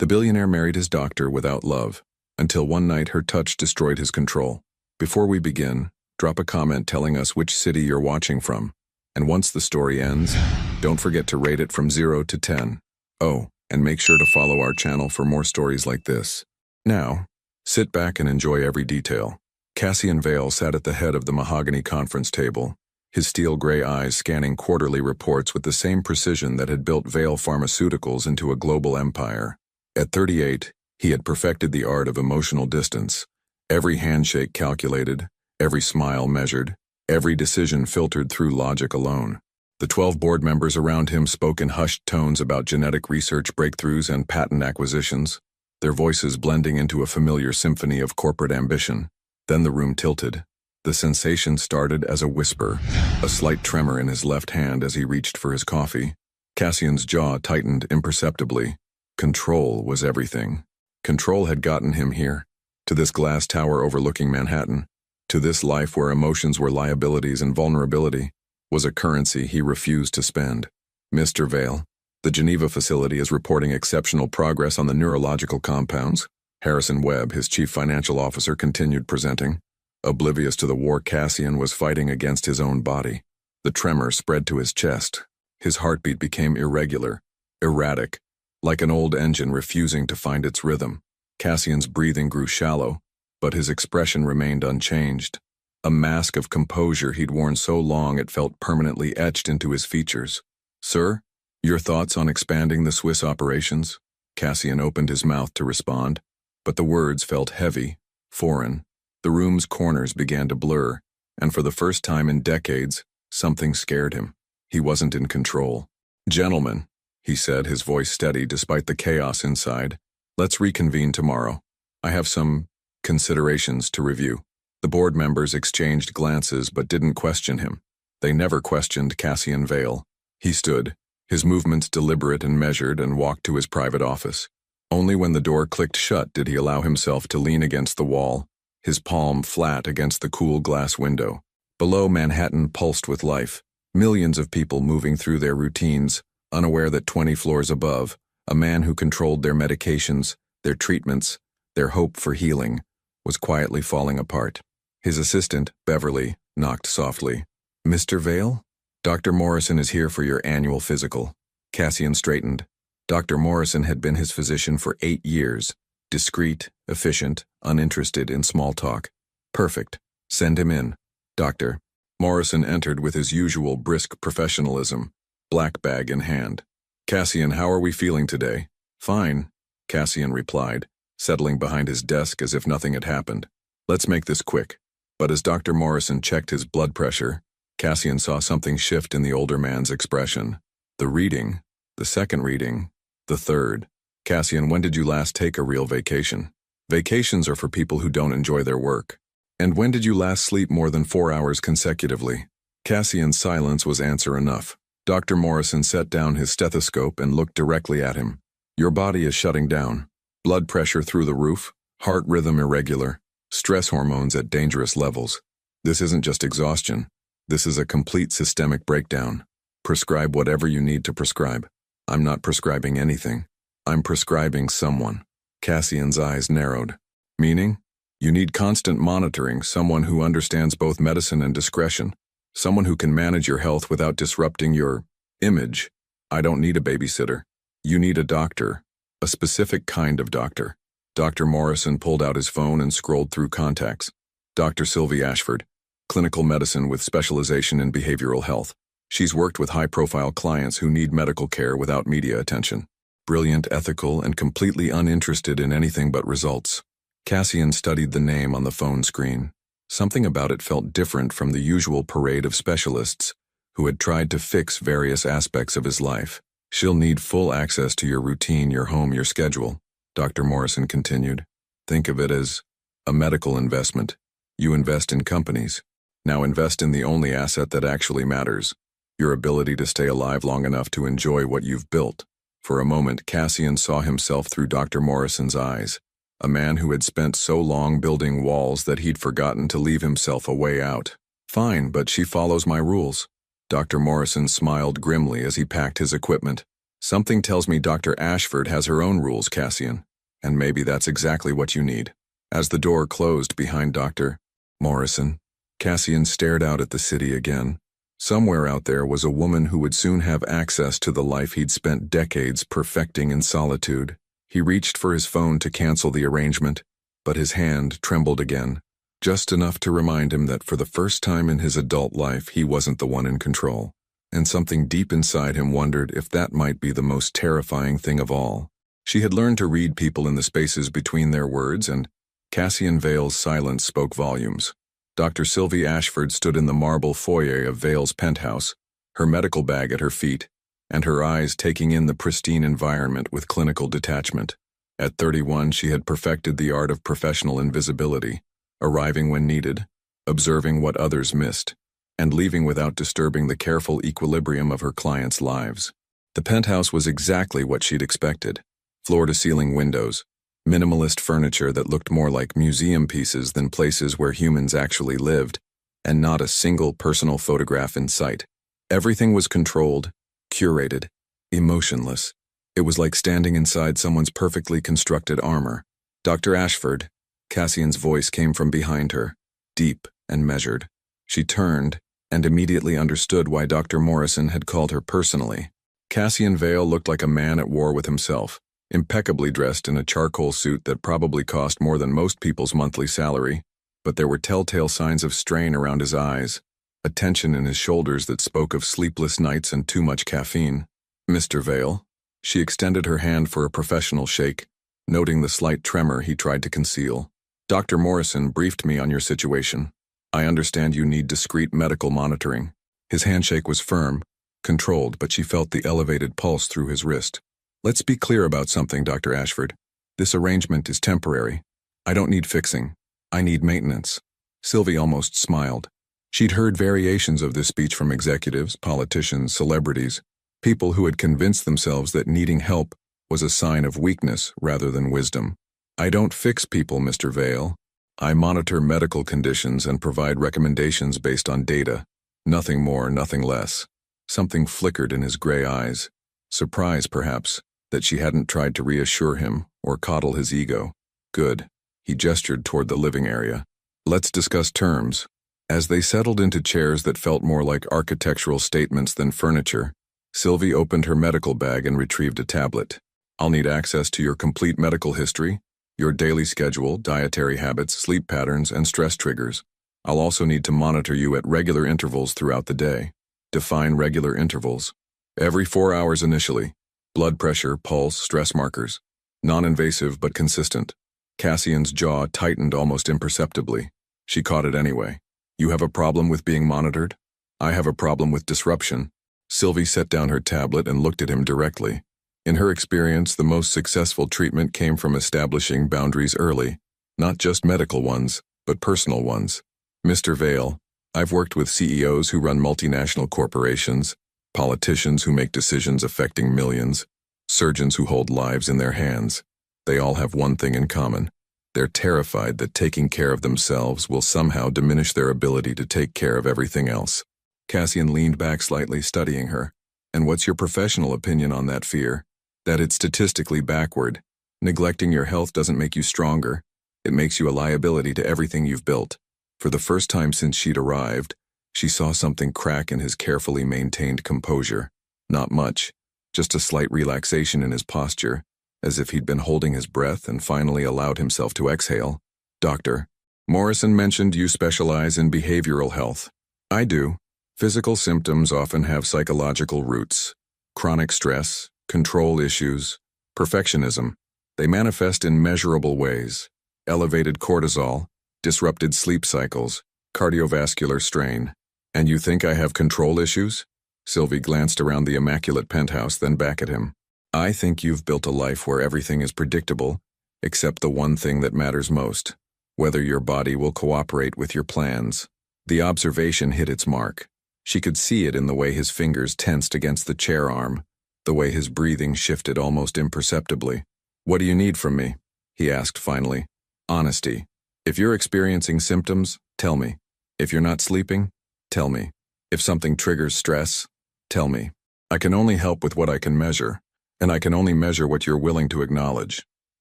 The billionaire married his doctor without love, until one night her touch destroyed his control. Before we begin, drop a comment telling us which city you're watching from. And once the story ends, don't forget to rate it from 0 to 10. Oh, and make sure to follow our channel for more stories like this. Now, sit back and enjoy every detail. Cassian Vale sat at the head of the mahogany conference table, his steel-gray eyes scanning quarterly reports with the same precision that had built Vale Pharmaceuticals into a global empire. At 38, he had perfected the art of emotional distance. Every handshake calculated, every smile measured, every decision filtered through logic alone. The 12 board members around him spoke in hushed tones about genetic research breakthroughs and patent acquisitions, their voices blending into a familiar symphony of corporate ambition. Then the room tilted. The sensation started as a whisper, a slight tremor in his left hand as he reached for his coffee. Cassian's jaw tightened imperceptibly. Control was everything. Control had gotten him here, to this glass tower overlooking Manhattan, to this life where emotions were liabilities and vulnerability was a currency he refused to spend. Mr. Vale, the Geneva facility is reporting exceptional progress on the neurological compounds. Harrison Webb, his chief financial officer, continued presenting. Oblivious to the war Cassian was fighting against his own body. The tremor spread to his chest. His heartbeat became irregular, erratic, like an old engine refusing to find its rhythm. Cassian's breathing grew shallow, but his expression remained unchanged. A mask of composure he'd worn so long it felt permanently etched into his features. "Sir, your thoughts on expanding the Swiss operations?" Cassian opened his mouth to respond, but the words felt heavy, foreign. The room's corners began to blur, and for the first time in decades, something scared him. He wasn't in control. "Gentlemen," he said, his voice steady despite the chaos inside, "let's reconvene tomorrow. I have some considerations to review." The board members exchanged glances but didn't question him. They never questioned Cassian Vale. He stood, his movements deliberate and measured, and walked to his private office. Only when the door clicked shut did he allow himself to lean against the wall, his palm flat against the cool glass window. Below, Manhattan pulsed with life, millions of people moving through their routines, unaware that 20 floors above, a man who controlled their medications, their treatments, their hope for healing, was quietly falling apart. His assistant, Beverly, knocked softly. "Mr. Vale? Dr. Morrison is here for your annual physical." Cassian straightened. Dr. Morrison had been his physician for 8 years, discreet, efficient, uninterested in small talk. "Perfect. Send him in." "Doctor." Morrison entered with his usual brisk professionalism, black bag in hand. "Cassian, how are we feeling today?" "Fine," Cassian replied, settling behind his desk as if nothing had happened. "Let's make this quick." But as Dr. Morrison checked his blood pressure, Cassian saw something shift in the older man's expression. The reading, the second reading, the third. "Cassian, when did you last take a real vacation?" "Vacations are for people who don't enjoy their work." "And when did you last sleep more than 4 hours consecutively?" Cassian's silence was answer enough. Dr. Morrison set down his stethoscope and looked directly at him. "Your body is shutting down. Blood pressure through the roof, heart rhythm irregular, stress hormones at dangerous levels. This isn't just exhaustion. This is a complete systemic breakdown. Prescribe whatever you need to prescribe." "I'm not prescribing anything. I'm prescribing someone." Cassian's eyes narrowed. "Meaning?" "You need constant monitoring, someone who understands both medicine and discretion, someone who can manage your health without disrupting your image. I don't need a babysitter. You need a doctor, a specific kind of doctor." Dr. Morrison pulled out his phone and scrolled through contacts. "Dr. Sylvie Ashford, clinical medicine with specialization in behavioral health. She's worked with high-profile clients who need medical care without media attention. Brilliant, ethical, and completely uninterested in anything but results." Cassian studied the name on the phone screen. Something about it felt different from the usual parade of specialists who had tried to fix various aspects of his life. "She'll need full access to your routine, your home, your schedule," Dr. Morrison continued. "Think of it as a medical investment. You invest in companies. Now invest in the only asset that actually matters, your ability to stay alive long enough to enjoy what you've built." For a moment, Cassian saw himself through Dr. Morrison's eyes, a man who had spent so long building walls that he'd forgotten to leave himself a way out. "Fine, but she follows my rules." Dr. Morrison smiled grimly as he packed his equipment. Something tells me Dr. Ashford has her own rules, Cassian, and maybe that's exactly what you need. As the door closed behind Dr. Morrison, Cassian stared out at the city again. Somewhere out there was a woman who would soon have access to the life he'd spent decades perfecting in solitude. He reached for his phone to cancel the arrangement, but his hand trembled again, just enough to remind him that for the first time in his adult life he wasn't the one in control. And something deep inside him wondered if that might be the most terrifying thing of all. She had learned to read people in the spaces between their words, and Cassian Vale's silence spoke volumes. Dr. Sylvie Ashford stood in the marble foyer of Vale's penthouse, her medical bag at her feet, and her eyes taking in the pristine environment with clinical detachment. At 31, she had perfected the art of professional invisibility, arriving when needed, observing what others missed, and leaving without disturbing the careful equilibrium of her clients' lives. The penthouse was exactly what she'd expected. Floor-to-ceiling windows, minimalist furniture that looked more like museum pieces than places where humans actually lived, and not a single personal photograph in sight. Everything was controlled, curated, emotionless. It was like standing inside someone's perfectly constructed armor. Dr. Ashford, Cassian's voice came from behind her, deep and measured. She turned and immediately understood why Dr. Morrison had called her personally. Cassian Vale looked like a man at war with himself, impeccably dressed in a charcoal suit that probably cost more than most people's monthly salary, but there were telltale signs of strain around his eyes, a tension in his shoulders that spoke of sleepless nights and too much caffeine. Mr. Vale. She extended her hand for a professional shake, noting the slight tremor he tried to conceal. Dr. Morrison briefed me on your situation. I understand you need discreet medical monitoring. His handshake was firm, controlled, but she felt the elevated pulse through his wrist. Let's be clear about something, Dr. Ashford. This arrangement is temporary. I don't need fixing. I need maintenance. Sylvie almost smiled. She'd heard variations of this speech from executives, politicians, celebrities, people who had convinced themselves that needing help was a sign of weakness rather than wisdom. I don't fix people, Mr. Vale. I monitor medical conditions and provide recommendations based on data. Nothing more, nothing less. Something flickered in his gray eyes. Surprise, perhaps, that she hadn't tried to reassure him or coddle his ego. Good. He gestured toward the living area. Let's discuss terms. As they settled into chairs that felt more like architectural statements than furniture, Sylvie opened her medical bag and retrieved a tablet. I'll need access to your complete medical history, your daily schedule, dietary habits, sleep patterns, and stress triggers. I'll also need to monitor you at regular intervals throughout the day. Define regular intervals. Every 4 hours initially. Blood pressure, pulse, stress markers. Non-invasive but consistent. Cassian's jaw tightened almost imperceptibly. She caught it anyway. You have a problem with being monitored? I have a problem with disruption. Sylvie set down her tablet and looked at him directly. In her experience, the most successful treatment came from establishing boundaries early, not just medical ones, but personal ones. Mr. Vale, I've worked with CEOs who run multinational corporations, politicians who make decisions affecting millions, surgeons who hold lives in their hands. They all have one thing in common. They're terrified that taking care of themselves will somehow diminish their ability to take care of everything else. Cassian leaned back slightly, studying her. And what's your professional opinion on that fear? That it's statistically backward. Neglecting your health doesn't make you stronger. It makes you a liability to everything you've built. For the first time since she'd arrived, she saw something crack in his carefully maintained composure. Not much, just a slight relaxation in his posture, as if he'd been holding his breath and finally allowed himself to exhale. Doctor, Morrison mentioned you specialize in behavioral health. I do. Physical symptoms often have psychological roots. Chronic stress, control issues, perfectionism. They manifest in measurable ways. Elevated cortisol, disrupted sleep cycles, cardiovascular strain. And you think I have control issues? Sylvie glanced around the immaculate penthouse, then back at him. I think you've built a life where everything is predictable, except the one thing that matters most, whether your body will cooperate with your plans. The observation hit its mark. She could see it in the way his fingers tensed against the chair arm, the way his breathing shifted almost imperceptibly. What do you need from me? He asked finally. Honesty. If you're experiencing symptoms, tell me. If you're not sleeping, tell me. If something triggers stress, tell me. I can only help with what I can measure. And I can only measure what you're willing to acknowledge.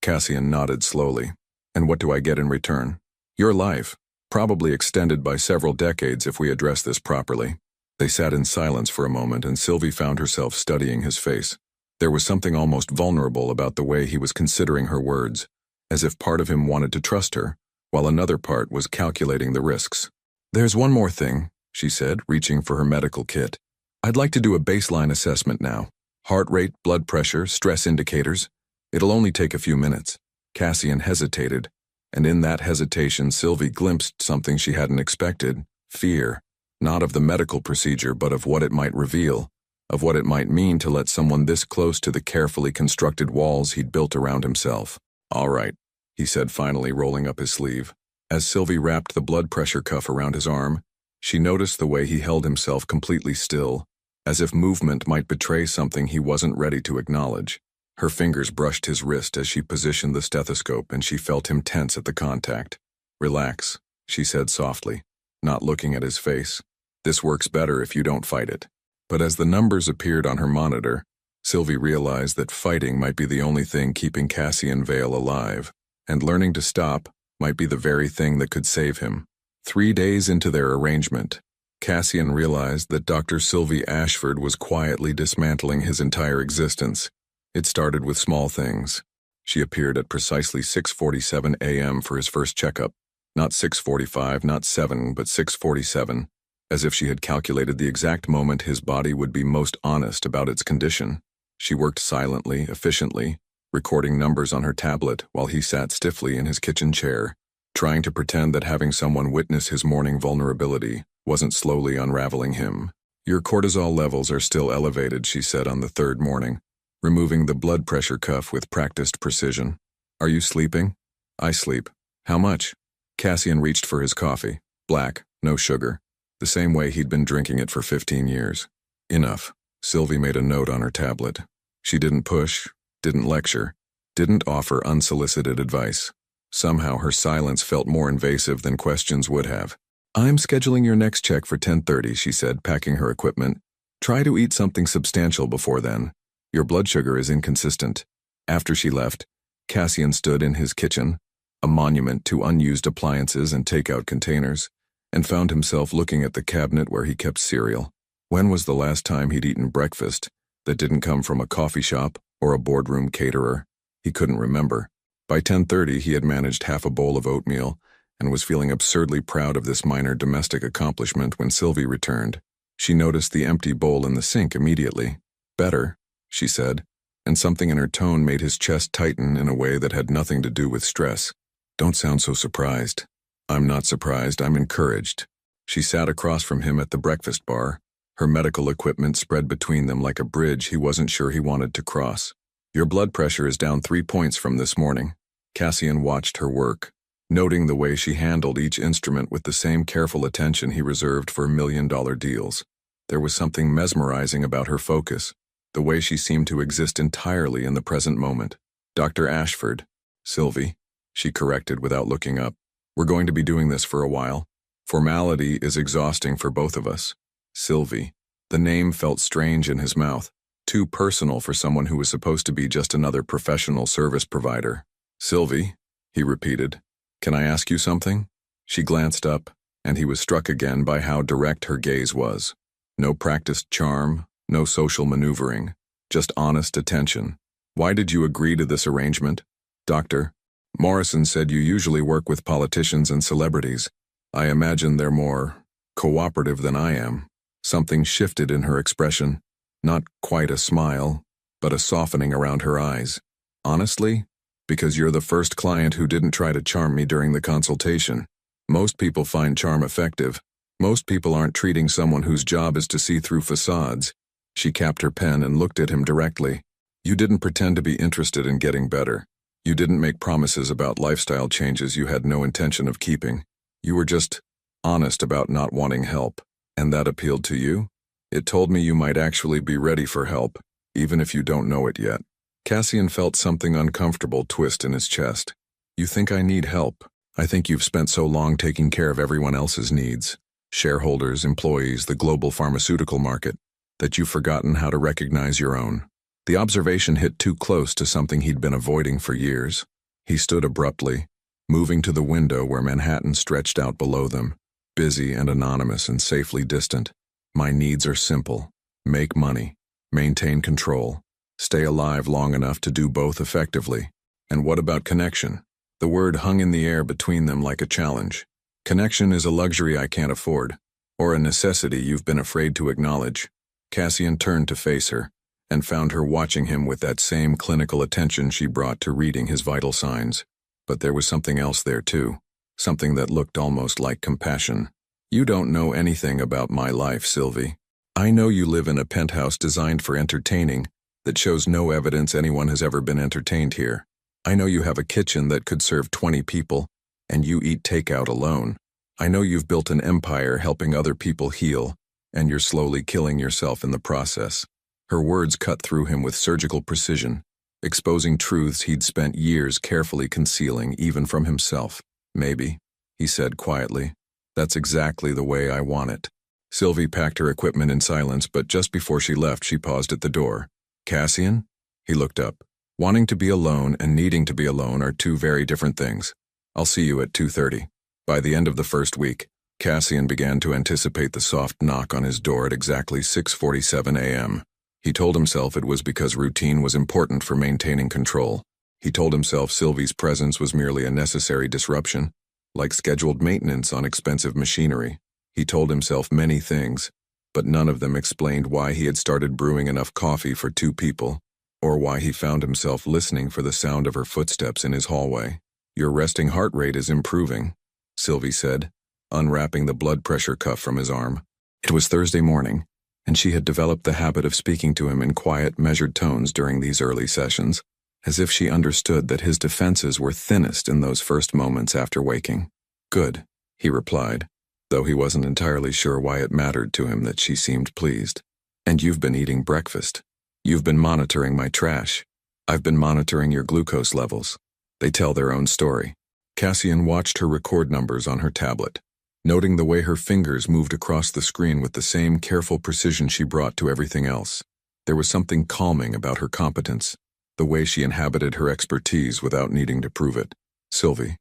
Cassian nodded slowly. And what do I get in return? Your life, probably extended by several decades if we address this properly. They sat in silence for a moment, and Sylvie found herself studying his face. There was something almost vulnerable about the way he was considering her words, as if part of him wanted to trust her, while another part was calculating the risks. There's one more thing, she said, reaching for her medical kit. I'd like to do a baseline assessment now. Heart rate, blood pressure, stress indicators. It'll only take a few minutes. Cassian hesitated, and in that hesitation Sylvie glimpsed something she hadn't expected: fear, not of the medical procedure but of what it might reveal, of what it might mean to let someone this close to the carefully constructed walls he'd built around himself. All right, he said finally, rolling up his sleeve. As Sylvie wrapped the blood pressure cuff around his arm, she noticed the way he held himself completely still, as if movement might betray something he wasn't ready to acknowledge. Her fingers brushed his wrist as she positioned the stethoscope, and she felt him tense at the contact. Relax, she said softly, not looking at his face. This works better if you don't fight it. But as the numbers appeared on her monitor, Sylvie realized that fighting might be the only thing keeping Cassian Vale alive, and learning to stop might be the very thing that could save him. 3 days into their arrangement, Cassian realized that Dr. Sylvie Ashford was quietly dismantling his entire existence. It started with small things. She appeared at precisely 6:47 a.m. for his first checkup. Not 6:45, not 7, but 6:47, as if she had calculated the exact moment his body would be most honest about its condition. She worked silently, efficiently, recording numbers on her tablet while he sat stiffly in his kitchen chair, trying to pretend that having someone witness his morning vulnerability wasn't slowly unraveling him. Your cortisol levels are still elevated, she said on the third morning, removing the blood pressure cuff with practiced precision. Are you sleeping? I sleep. How much? Cassian reached for his coffee. Black, no sugar. The same way he'd been drinking it for 15 years. Enough. Sylvie made a note on her tablet. She didn't push, didn't lecture, didn't offer unsolicited advice. Somehow her silence felt more invasive than questions would have. I'm scheduling your next check for 10:30, she said, packing her equipment. Try to eat something substantial before then. Your blood sugar is inconsistent. After she left, Cassian stood in his kitchen, a monument to unused appliances and takeout containers, and found himself looking at the cabinet where he kept cereal. When was the last time he'd eaten breakfast that didn't come from a coffee shop or a boardroom caterer? He couldn't remember. By 10:30, he had managed half a bowl of oatmeal and was feeling absurdly proud of this minor domestic accomplishment when Sylvie returned. She noticed the empty bowl in the sink immediately. Better, she said, and something in her tone made his chest tighten in a way that had nothing to do with stress. Don't sound so surprised. I'm not surprised, I'm encouraged. She sat across from him at the breakfast bar, her medical equipment spread between them like a bridge he wasn't sure he wanted to cross. Your blood pressure is down 3 points from this morning. Cassian watched her work, noting the way she handled each instrument with the same careful attention he reserved for million-dollar deals. There was something mesmerizing about her focus, the way she seemed to exist entirely in the present moment. Dr. Ashford, Sylvie, she corrected without looking up. We're going to be doing this for a while. Formality is exhausting for both of us. Sylvie. The name felt strange in his mouth, too personal for someone who was supposed to be just another professional service provider. Sylvie, he repeated. Can I ask you something? She glanced up, and he was struck again by how direct her gaze was. No practiced charm, no social maneuvering, just honest attention. Why did you agree to this arrangement? Doctor, Morrison said you usually work with politicians and celebrities. I imagine they're more cooperative than I am. Something shifted in her expression, not quite a smile, but a softening around her eyes. Honestly, because you're the first client who didn't try to charm me during the consultation. Most people find charm effective. Most people aren't treating someone whose job is to see through facades. She capped her pen and looked at him directly. You didn't pretend to be interested in getting better. You didn't make promises about lifestyle changes you had no intention of keeping. You were just honest about not wanting help. And that appealed to you? It told me you might actually be ready for help, even if you don't know it yet. Cassian felt something uncomfortable twist in his chest. You think I need help? I think you've spent so long taking care of everyone else's needs, shareholders, employees, the global pharmaceutical market, that you've forgotten how to recognize your own. The observation hit too close to something he'd been avoiding for years. He stood abruptly, moving to the window where Manhattan stretched out below them, busy and anonymous and safely distant. My needs are simple. Make money, maintain control, stay alive long enough to do both effectively. And what about connection? The word hung in the air between them like a challenge. Connection is a luxury I can't afford, or a necessity you've been afraid to acknowledge. Cassian turned to face her, and found her watching him with that same clinical attention she brought to reading his vital signs. But there was something else there too, something that looked almost like compassion. You don't know anything about my life, Sylvie. I know you live in a penthouse designed for entertaining that shows no evidence anyone has ever been entertained here. I know you have a kitchen that could serve 20 people, and you eat takeout alone. I know you've built an empire helping other people heal, and you're slowly killing yourself in the process. Her words cut through him with surgical precision, exposing truths he'd spent years carefully concealing even from himself. Maybe, he said quietly, that's exactly the way I want it. Sylvie packed her equipment in silence, but just before she left, she paused at the door. Cassian? He looked up. Wanting to be alone and needing to be alone are two very different things. I'll see you at 2:30. By the end of the first week, Cassian began to anticipate the soft knock on his door at exactly 6:47 a.m. He told himself it was because routine was important for maintaining control. He told himself Sylvie's presence was merely a necessary disruption, like scheduled maintenance on expensive machinery. He told himself many things, but none of them explained why he had started brewing enough coffee for 2 people, or why he found himself listening for the sound of her footsteps in his hallway. Your resting heart rate is improving, Sylvie said, unwrapping the blood pressure cuff from his arm. It was Thursday morning, and she had developed the habit of speaking to him in quiet, measured tones during these early sessions, as if she understood that his defenses were thinnest in those first moments after waking. Good, he replied, though he wasn't entirely sure why it mattered to him that she seemed pleased. And you've been eating breakfast. You've been monitoring my trash. I've been monitoring your glucose levels. They tell their own story. Cassian watched her record numbers on her tablet, noting the way her fingers moved across the screen with the same careful precision she brought to everything else. There was something calming about her competence, the way she inhabited her expertise without needing to prove it. Sylvie,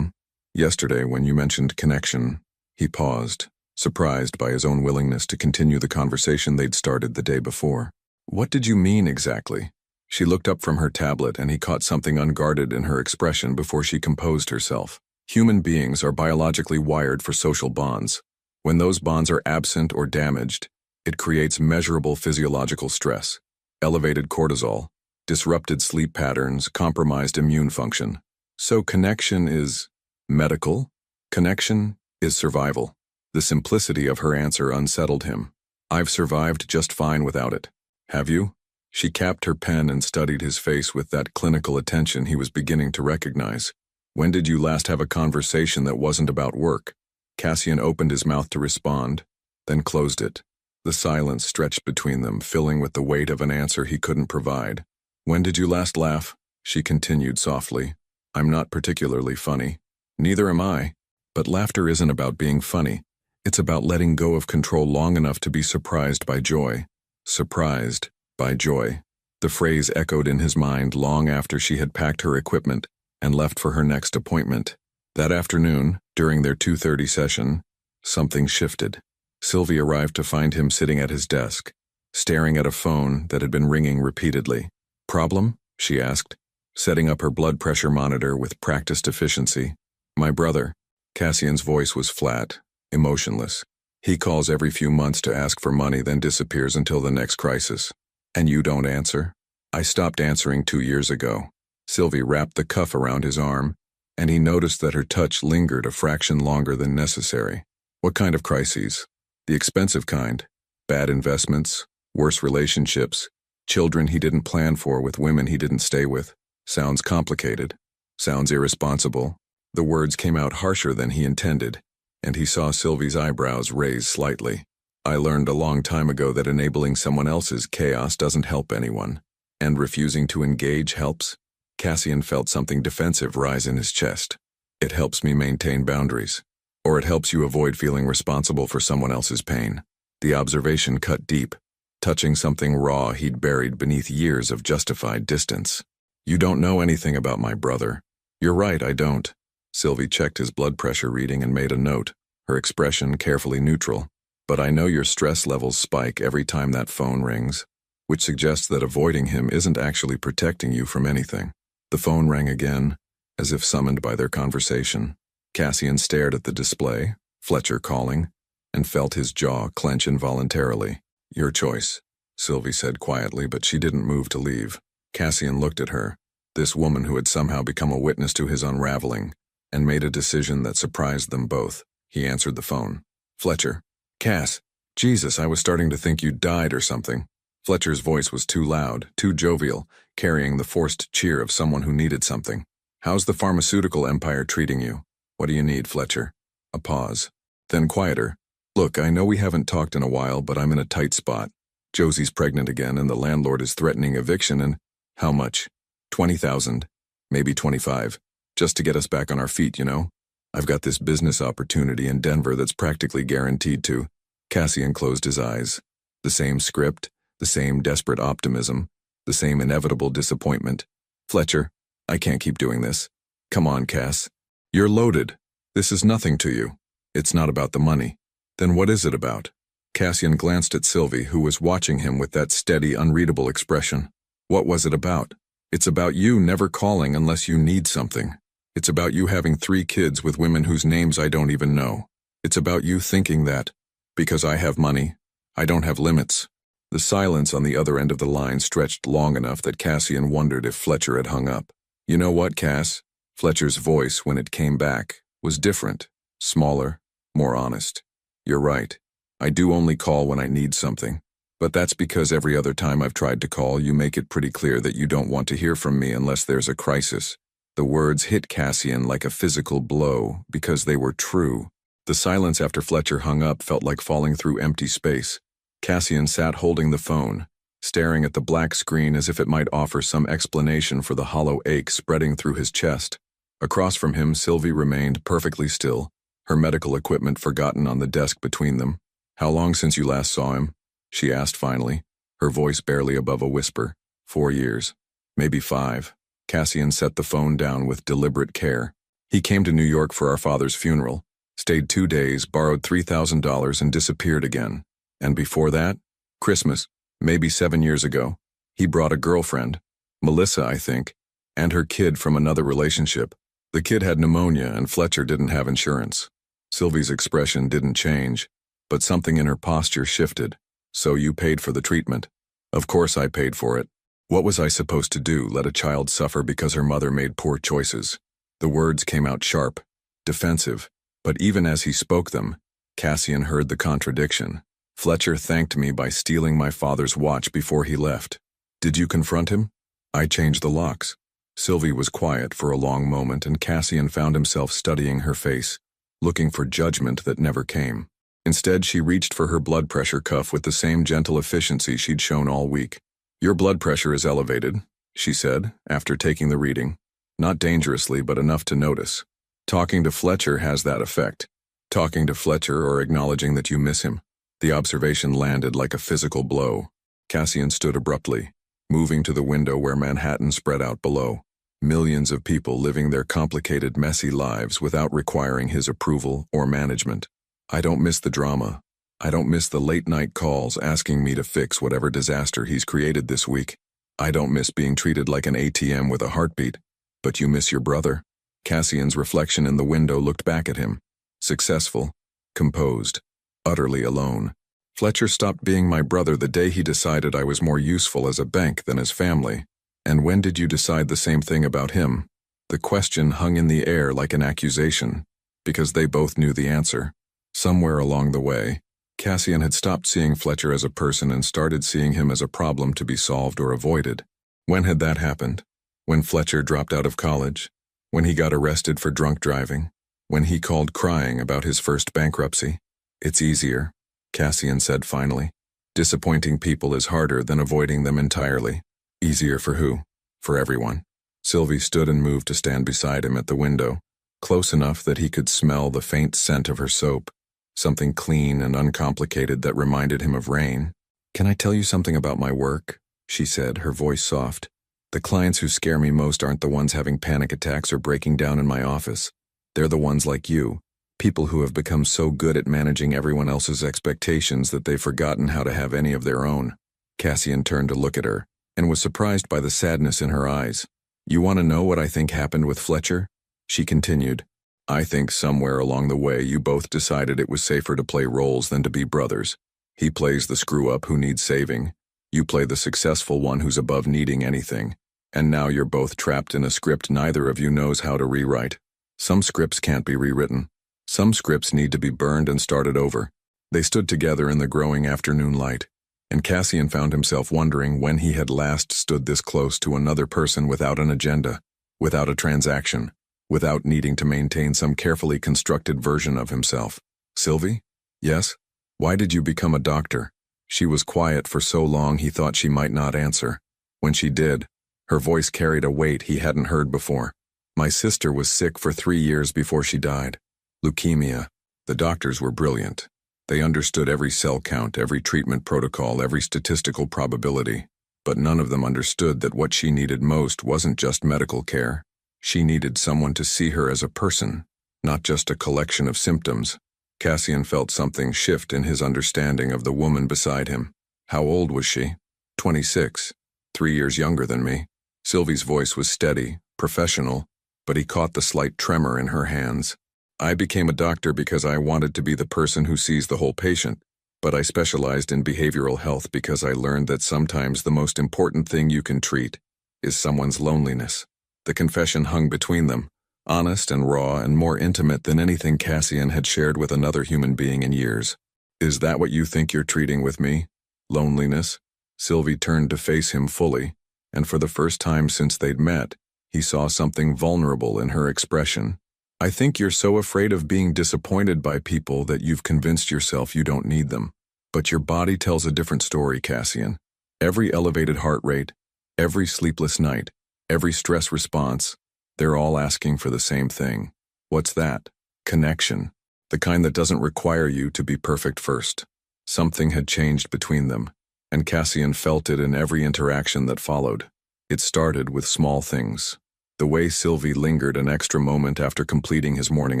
yesterday when you mentioned connection, he paused, surprised by his own willingness to continue the conversation they'd started the day before. What did you mean exactly? She looked up from her tablet and he caught something unguarded in her expression before she composed herself. Human beings are biologically wired for social bonds. When those bonds are absent or damaged, it creates measurable physiological stress, elevated cortisol, disrupted sleep patterns, compromised immune function. So connection is medical? Connection is survival. The simplicity of her answer unsettled him. I've survived just fine without it. Have you? She capped her pen and studied his face with that clinical attention he was beginning to recognize. When did you last have a conversation that wasn't about work? Cassian opened his mouth to respond, then closed it. The silence stretched between them, filling with the weight of an answer he couldn't provide. When did you last laugh? She continued softly. I'm not particularly funny. Neither am I. But laughter isn't about being funny. It's about letting go of control long enough to be surprised by joy. Surprised by joy. The phrase echoed in his mind long after she had packed her equipment and left for her next appointment. That afternoon, during their 2:30 session, something shifted. Sylvie arrived to find him sitting at his desk, staring at a phone that had been ringing repeatedly. Problem? She asked, setting up her blood pressure monitor with practiced efficiency. My brother. Cassian's voice was flat, emotionless. He calls every few months to ask for money, then disappears until the next crisis. And you don't answer? I stopped answering 2 years ago. Sylvie wrapped the cuff around his arm, and he noticed that her touch lingered a fraction longer than necessary. What kind of crises? The expensive kind. Bad investments, worse relationships, children he didn't plan for with women he didn't stay with. Sounds complicated. Sounds irresponsible. The words came out harsher than he intended, and he saw Sylvie's eyebrows raise slightly. I learned a long time ago that enabling someone else's chaos doesn't help anyone, and refusing to engage helps. Cassian felt something defensive rise in his chest. It helps me maintain boundaries, or it helps you avoid feeling responsible for someone else's pain. The observation cut deep, touching something raw he'd buried beneath years of justified distance. You don't know anything about my brother. You're right, I don't. Sylvie checked his blood pressure reading and made a note, her expression carefully neutral. But I know your stress levels spike every time that phone rings, which suggests that avoiding him isn't actually protecting you from anything. The phone rang again, as if summoned by their conversation. Cassian stared at the display, Fletcher calling, and felt his jaw clench involuntarily. Your choice, Sylvie said quietly, but she didn't move to leave. Cassian looked at her, this woman who had somehow become a witness to his unraveling, and made a decision that surprised them both. He answered the phone. Fletcher. Cass. Jesus, I was starting to think you died or something. Fletcher's voice was too loud, too jovial, carrying the forced cheer of someone who needed something. How's the pharmaceutical empire treating you? What do you need, Fletcher? A pause. Then quieter. Look, I know we haven't talked in a while, but I'm in a tight spot. Josie's pregnant again and the landlord is threatening eviction and… How much? 20,000. Maybe 25. Just to get us back on our feet, you know? I've got this business opportunity in Denver that's practically guaranteed to… Cassian closed his eyes. The same script, the same desperate optimism, the same inevitable disappointment. Fletcher, I can't keep doing this. Come on, Cass. You're loaded. This is nothing to you. It's not about the money. Then what is it about? Cassian glanced at Sylvie, who was watching him with that steady, unreadable expression. What was it about? It's about you never calling unless you need something. It's about you having 3 kids with women whose names I don't even know. It's about you thinking that, because I have money, I don't have limits. The silence on the other end of the line stretched long enough that Cassian wondered if Fletcher had hung up. You know what, Cass? Fletcher's voice, when it came back, was different, smaller, more honest. You're right. I do only call when I need something. But that's because every other time I've tried to call, you make it pretty clear that you don't want to hear from me unless there's a crisis. The words hit Cassian like a physical blow because they were true. The silence after Fletcher hung up felt like falling through empty space. Cassian sat holding the phone, staring at the black screen as if it might offer some explanation for the hollow ache spreading through his chest. Across from him, Sylvie remained perfectly still, her medical equipment forgotten on the desk between them. How long since you last saw him? She asked finally, her voice barely above a whisper. 4 years. Maybe 5. Cassian set the phone down with deliberate care. He came to New York for our father's funeral, stayed 2 days, borrowed $3,000 and disappeared again. And before that, Christmas, maybe 7 years ago, he brought a girlfriend, Melissa, I think, and her kid from another relationship. The kid had pneumonia and Fletcher didn't have insurance. Sylvie's expression didn't change, but something in her posture shifted. So you paid for the treatment. Of course I paid for it. What was I supposed to do, let a child suffer because her mother made poor choices? The words came out sharp, defensive, but even as he spoke them, Cassian heard the contradiction. Fletcher thanked me by stealing my father's watch before he left. Did you confront him? I changed the locks. Sylvie was quiet for a long moment and Cassian found himself studying her face, looking for judgment that never came. Instead, she reached for her blood pressure cuff with the same gentle efficiency she'd shown all week. Your blood pressure is elevated, she said, after taking the reading. Not dangerously, but enough to notice. Talking to Fletcher has that effect. Talking to Fletcher or acknowledging that you miss him. The observation landed like a physical blow. Cassian stood abruptly, moving to the window where Manhattan spread out below. Millions of people living their complicated, messy lives without requiring his approval or management. I don't miss the drama. I don't miss the late-night calls asking me to fix whatever disaster he's created this week. I don't miss being treated like an ATM with a heartbeat. But you miss your brother? Cassian's reflection in the window looked back at him. Successful, composed, utterly alone. Fletcher stopped being my brother the day he decided I was more useful as a bank than as family. And when did you decide the same thing about him? The question hung in the air like an accusation, because they both knew the answer. Somewhere along the way, Cassian had stopped seeing Fletcher as a person and started seeing him as a problem to be solved or avoided. When had that happened? When Fletcher dropped out of college? When he got arrested for drunk driving? When he called crying about his first bankruptcy? It's easier, Cassian said finally. Disappointing people is harder than avoiding them entirely. Easier for who? For everyone. Sylvie stood and moved to stand beside him at the window, close enough that he could smell the faint scent of her soap. Something clean and uncomplicated that reminded him of rain. "Can I tell you something about my work?" she said, her voice soft. "The clients who scare me most aren't the ones having panic attacks or breaking down in my office. They're the ones like you, people who have become so good at managing everyone else's expectations that they've forgotten how to have any of their own." Cassian turned to look at her, and was surprised by the sadness in her eyes. "You want to know what I think happened with Fletcher?" she continued. "I think somewhere along the way you both decided it was safer to play roles than to be brothers. He plays the screw-up who needs saving. You play the successful one who's above needing anything. And now you're both trapped in a script neither of you knows how to rewrite. Some scripts can't be rewritten. Some scripts need to be burned and started over." They stood together in the growing afternoon light, and Cassian found himself wondering when he had last stood this close to another person without an agenda, without a transaction, without needing to maintain some carefully constructed version of himself. "Sylvie? Yes? Why did you become a doctor?" She was quiet for so long he thought she might not answer. When she did, her voice carried a weight he hadn't heard before. "My sister was sick for 3 years before she died. Leukemia. The doctors were brilliant. They understood every cell count, every treatment protocol, every statistical probability. But none of them understood that what she needed most wasn't just medical care. She needed someone to see her as a person, not just a collection of symptoms." Cassian felt something shift in his understanding of the woman beside him. "How old was she?" 26. 3 years younger than me." Sylvie's voice was steady, professional, but he caught the slight tremor in her hands. "I became a doctor because I wanted to be the person who sees the whole patient, but I specialized in behavioral health because I learned that sometimes the most important thing you can treat is someone's loneliness." The confession hung between them, honest and raw and more intimate than anything Cassian had shared with another human being in years. "Is that what you think you're treating with me? Loneliness?" Sylvie turned to face him fully, and for the first time since they'd met, he saw something vulnerable in her expression. "I think you're so afraid of being disappointed by people that you've convinced yourself you don't need them. But your body tells a different story, Cassian. Every elevated heart rate, every sleepless night, every stress response, they're all asking for the same thing. What's that? Connection. The kind that doesn't require you to be perfect first." Something had changed between them, and Cassian felt it in every interaction that followed. It started with small things. The way Sylvie lingered an extra moment after completing his morning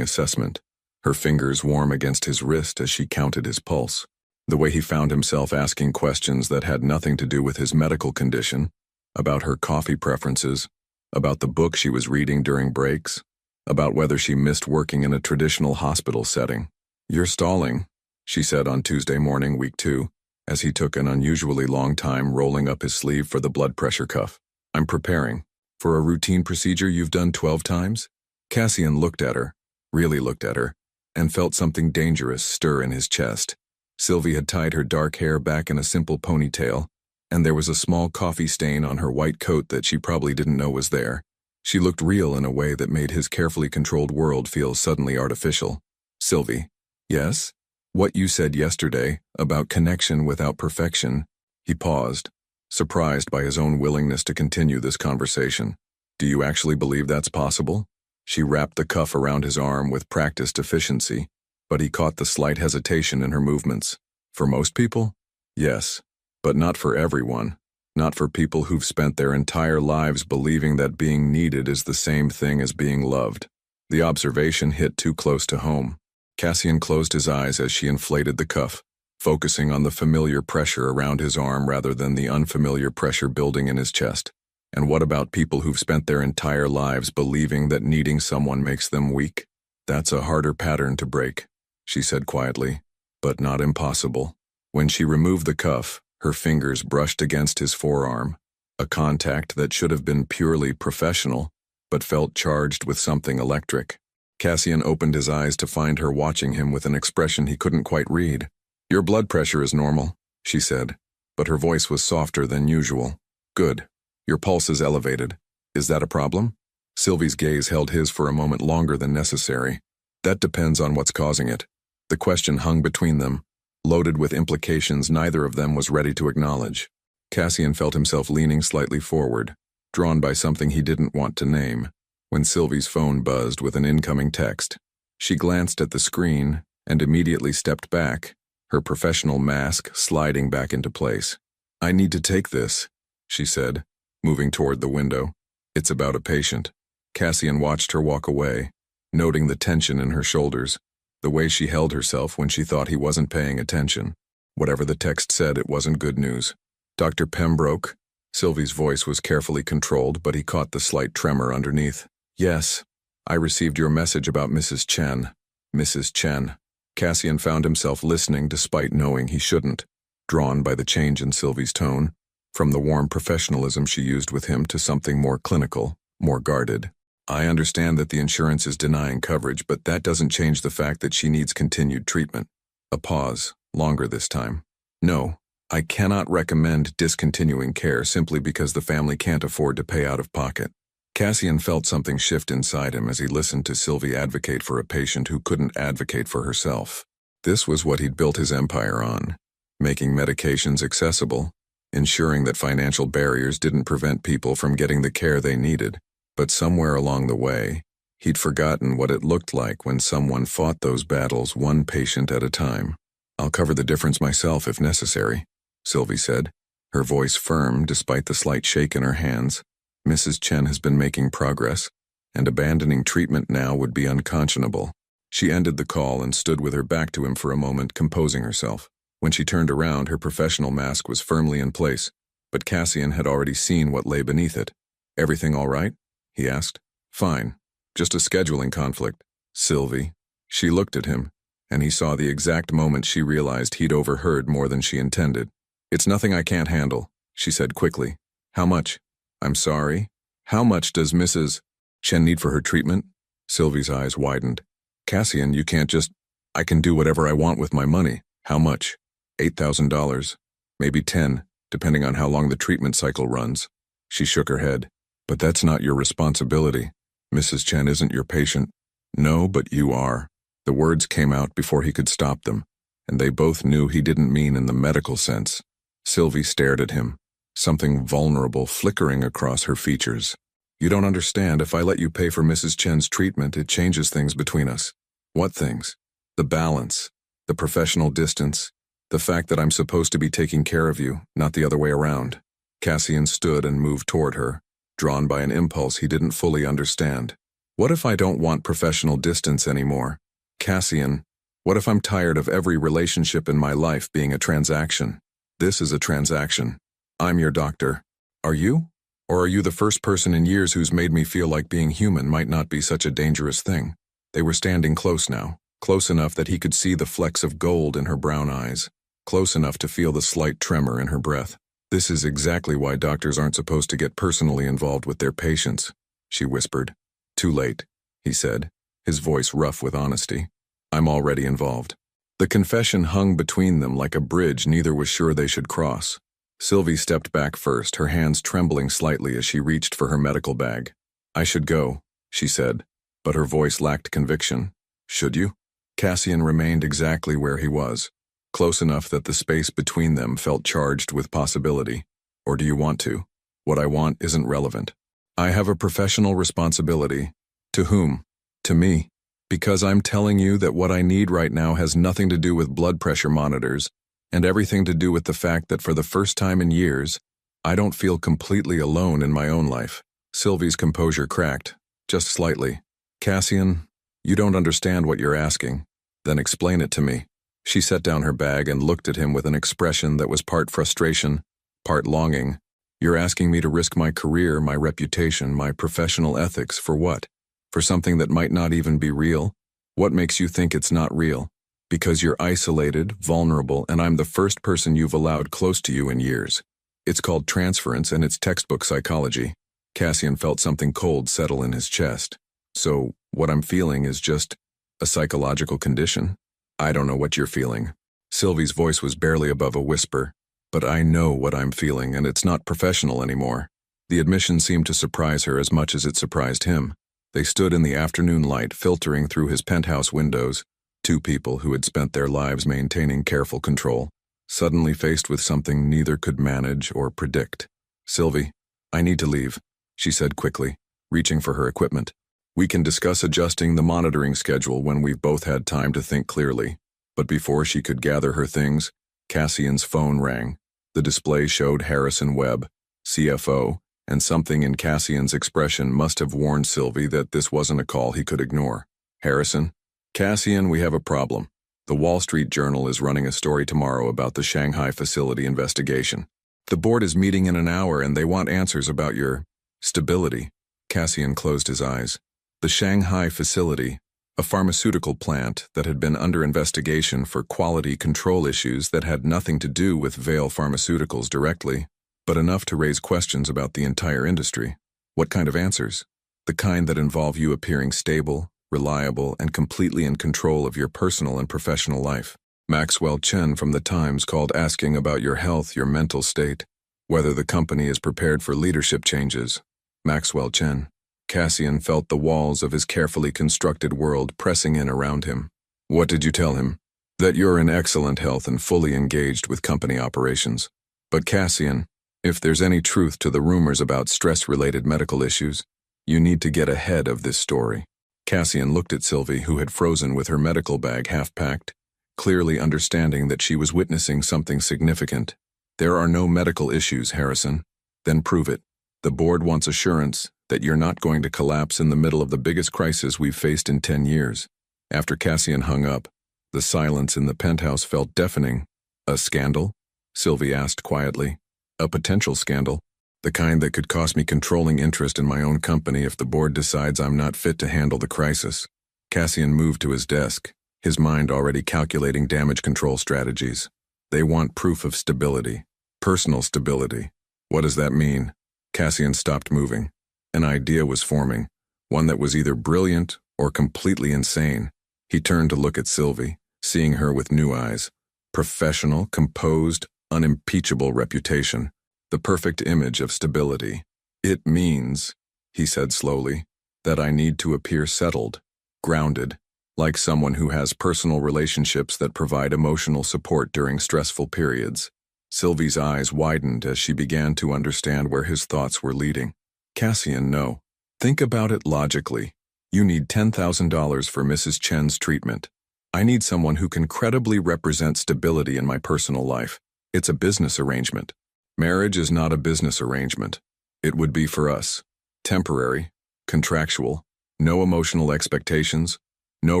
assessment, her fingers warm against his wrist as she counted his pulse. The way he found himself asking questions that had nothing to do with his medical condition, about her coffee preferences, about the book she was reading during breaks, about whether she missed working in a traditional hospital setting. "You're stalling," she said on Tuesday morning, week 2, as he took an unusually long time rolling up his sleeve for the blood pressure cuff. "I'm preparing. For a routine procedure you've done 12 times? Cassian looked at her, really looked at her, and felt something dangerous stir in his chest. Sylvie had tied her dark hair back in a simple ponytail, and there was a small coffee stain on her white coat that she probably didn't know was there. She looked real in a way that made his carefully controlled world feel suddenly artificial. "Sylvie." "Yes?" "What you said yesterday, about connection without perfection." He paused, surprised by his own willingness to continue this conversation. "Do you actually believe that's possible?" She wrapped the cuff around his arm with practiced efficiency, but he caught the slight hesitation in her movements. "For most people? Yes. But not for everyone. Not for people who've spent their entire lives believing that being needed is the same thing as being loved." The observation hit too close to home. Cassian closed his eyes as she inflated the cuff, focusing on the familiar pressure around his arm rather than the unfamiliar pressure building in his chest. "And what about people who've spent their entire lives believing that needing someone makes them weak? That's a harder pattern to break," she said quietly, "but not impossible." When she removed the cuff, her fingers brushed against his forearm, a contact that should have been purely professional, but felt charged with something electric. Cassian opened his eyes to find her watching him with an expression he couldn't quite read. "Your blood pressure is normal," she said, but her voice was softer than usual. "Good. Your pulse is elevated. Is that a problem?" Sylvie's gaze held his for a moment longer than necessary. "That depends on what's causing it." The question hung between them, loaded with implications neither of them was ready to acknowledge. Cassian felt himself leaning slightly forward, drawn by something he didn't want to name, when Sylvie's phone buzzed with an incoming text. She glanced at the screen and immediately stepped back, her professional mask sliding back into place. "I need to take this," she said, moving toward the window. "It's about a patient." Cassian watched her walk away, noting the tension in her shoulders, the way she held herself when she thought he wasn't paying attention. Whatever the text said, it wasn't good news. "Dr. Pembroke?" Sylvie's voice was carefully controlled, but he caught the slight tremor underneath. "Yes, I received your message about Mrs. Chen." Mrs. Chen. Cassian found himself listening despite knowing he shouldn't, drawn by the change in Sylvie's tone, from the warm professionalism she used with him to something more clinical, more guarded. "I understand that the insurance is denying coverage, but that doesn't change the fact that she needs continued treatment." A pause, longer this time. "No, I cannot recommend discontinuing care simply because the family can't afford to pay out of pocket." Cassian felt something shift inside him as he listened to Sylvie advocate for a patient who couldn't advocate for herself. This was what he'd built his empire on, making medications accessible, ensuring that financial barriers didn't prevent people from getting the care they needed. But somewhere along the way, he'd forgotten what it looked like when someone fought those battles one patient at a time. "I'll cover the difference myself if necessary," Sylvie said, her voice firm despite the slight shake in her hands. Mrs. Chen has been making progress, and abandoning treatment now would be unconscionable. She ended the call and stood with her back to him for a moment, composing herself. When she turned around, her professional mask was firmly in place, but Cassian had already seen what lay beneath it. "Everything all right?" he asked. "Fine. Just a scheduling conflict." "Sylvie." She looked at him, and he saw the exact moment she realized he'd overheard more than she intended. "It's nothing I can't handle," she said quickly. "How much?" "I'm sorry. How much does Mrs. Chen need for her treatment?" Sylvie's eyes widened. "Cassian, you can't just—" "I can do whatever I want with my money." "How much?" $8,000. Maybe 10, depending on how long the treatment cycle runs. She shook her head. "But that's not your responsibility. Mrs. Chen isn't your patient." "No, but you are." The words came out before he could stop them, and they both knew he didn't mean in the medical sense. Sylvie stared at him, something vulnerable flickering across her features. "You don't understand. If I let you pay for Mrs. Chen's treatment, it changes things between us." "What things?" "The balance, the professional distance, the fact that I'm supposed to be taking care of you, not the other way around." Cassian stood and moved toward her, drawn by an impulse he didn't fully understand. "What if I don't want professional distance anymore? Cassian, what if I'm tired of every relationship in my life being a transaction? This is a transaction. I'm your doctor. Are you? Or are you the first person in years who's made me feel like being human might not be such a dangerous thing?" They were standing close now, close enough that he could see the flecks of gold in her brown eyes, close enough to feel the slight tremor in her breath. "This is exactly why doctors aren't supposed to get personally involved with their patients," she whispered. "Too late," he said, his voice rough with honesty. "I'm already involved." The confession hung between them like a bridge neither was sure they should cross. Sylvie stepped back first, her hands trembling slightly as she reached for her medical bag. "I should go," she said, but her voice lacked conviction. "Should you?" Cassian remained exactly where he was, close enough that the space between them felt charged with possibility. "Or do you want to?" "What I want isn't relevant. I have a professional responsibility." "To whom?" "To me. Because I'm telling you that what I need right now has nothing to do with blood pressure monitors, and everything to do with the fact that for the first time in years, I don't feel completely alone in my own life." Sylvie's composure cracked, just slightly. "Cassian, you don't understand what you're asking. Then explain it to me." She set down her bag and looked at him with an expression that was part frustration, part longing. "You're asking me to risk my career, my reputation, my professional ethics for what? For something that might not even be real? What makes you think it's not real? Because you're isolated, vulnerable, and I'm the first person you've allowed close to you in years. It's called transference, and it's textbook psychology." Cassian felt something cold settle in his chest. "So, what I'm feeling is just a psychological condition?" "I don't know what you're feeling." Sylvie's voice was barely above a whisper. "But I know what I'm feeling, and it's not professional anymore." The admission seemed to surprise her as much as it surprised him. They stood in the afternoon light filtering through his penthouse windows, two people who had spent their lives maintaining careful control, suddenly faced with something neither could manage or predict. "Sylvie, I need to leave," she said quickly, reaching for her equipment. "We can discuss adjusting the monitoring schedule when we've both had time to think clearly. But before she could gather her things, Cassian's phone rang. The display showed Harrison Webb, CFO, and something in Cassian's expression must have warned Sylvie that this wasn't a call he could ignore. Harrison? Cassian, we have a problem. The Wall Street Journal is running a story tomorrow about the Shanghai facility investigation. The board is meeting in an hour and they want answers about your stability. Cassian closed his eyes. The Shanghai facility, a pharmaceutical plant that had been under investigation for quality control issues that had nothing to do with Vale Pharmaceuticals directly, but enough to raise questions about the entire industry. What kind of answers? The kind that involve you appearing stable, reliable, and completely in control of your personal and professional life. Maxwell Chen from The Times called asking about your health, your mental state, whether the company is prepared for leadership changes. Maxwell Chen. Cassian felt the walls of his carefully constructed world pressing in around him. What did you tell him? That you're in excellent health and fully engaged with company operations. But Cassian, if there's any truth to the rumors about stress-related medical issues, you need to get ahead of this story. Cassian looked at Sylvie, who had frozen with her medical bag half-packed, clearly understanding that she was witnessing something significant. There are no medical issues, Harrison. Then prove it. The board wants assurance that you're not going to collapse in the middle of the biggest crisis we've faced in 10 years. After Cassian hung up, the silence in the penthouse felt deafening. A scandal? Sylvie asked quietly. A potential scandal? The kind that could cost me controlling interest in my own company if the board decides I'm not fit to handle the crisis. Cassian moved to his desk, his mind already calculating damage control strategies. They want proof of stability. Personal stability. What does that mean? Cassian stopped moving. An idea was forming, one that was either brilliant or completely insane. He turned to look at Sylvie, seeing her with new eyes. Professional, composed, unimpeachable reputation. The perfect image of stability. It means, he said slowly, that I need to appear settled, grounded, like someone who has personal relationships that provide emotional support during stressful periods. Sylvie's eyes widened as she began to understand where his thoughts were leading. Cassian, no. Think about it logically. You need $10,000 for Mrs. Chen's treatment. I need someone who can credibly represent stability in my personal life. It's a business arrangement. Marriage is not a business arrangement. It would be for us. Temporary, contractual, no emotional expectations, no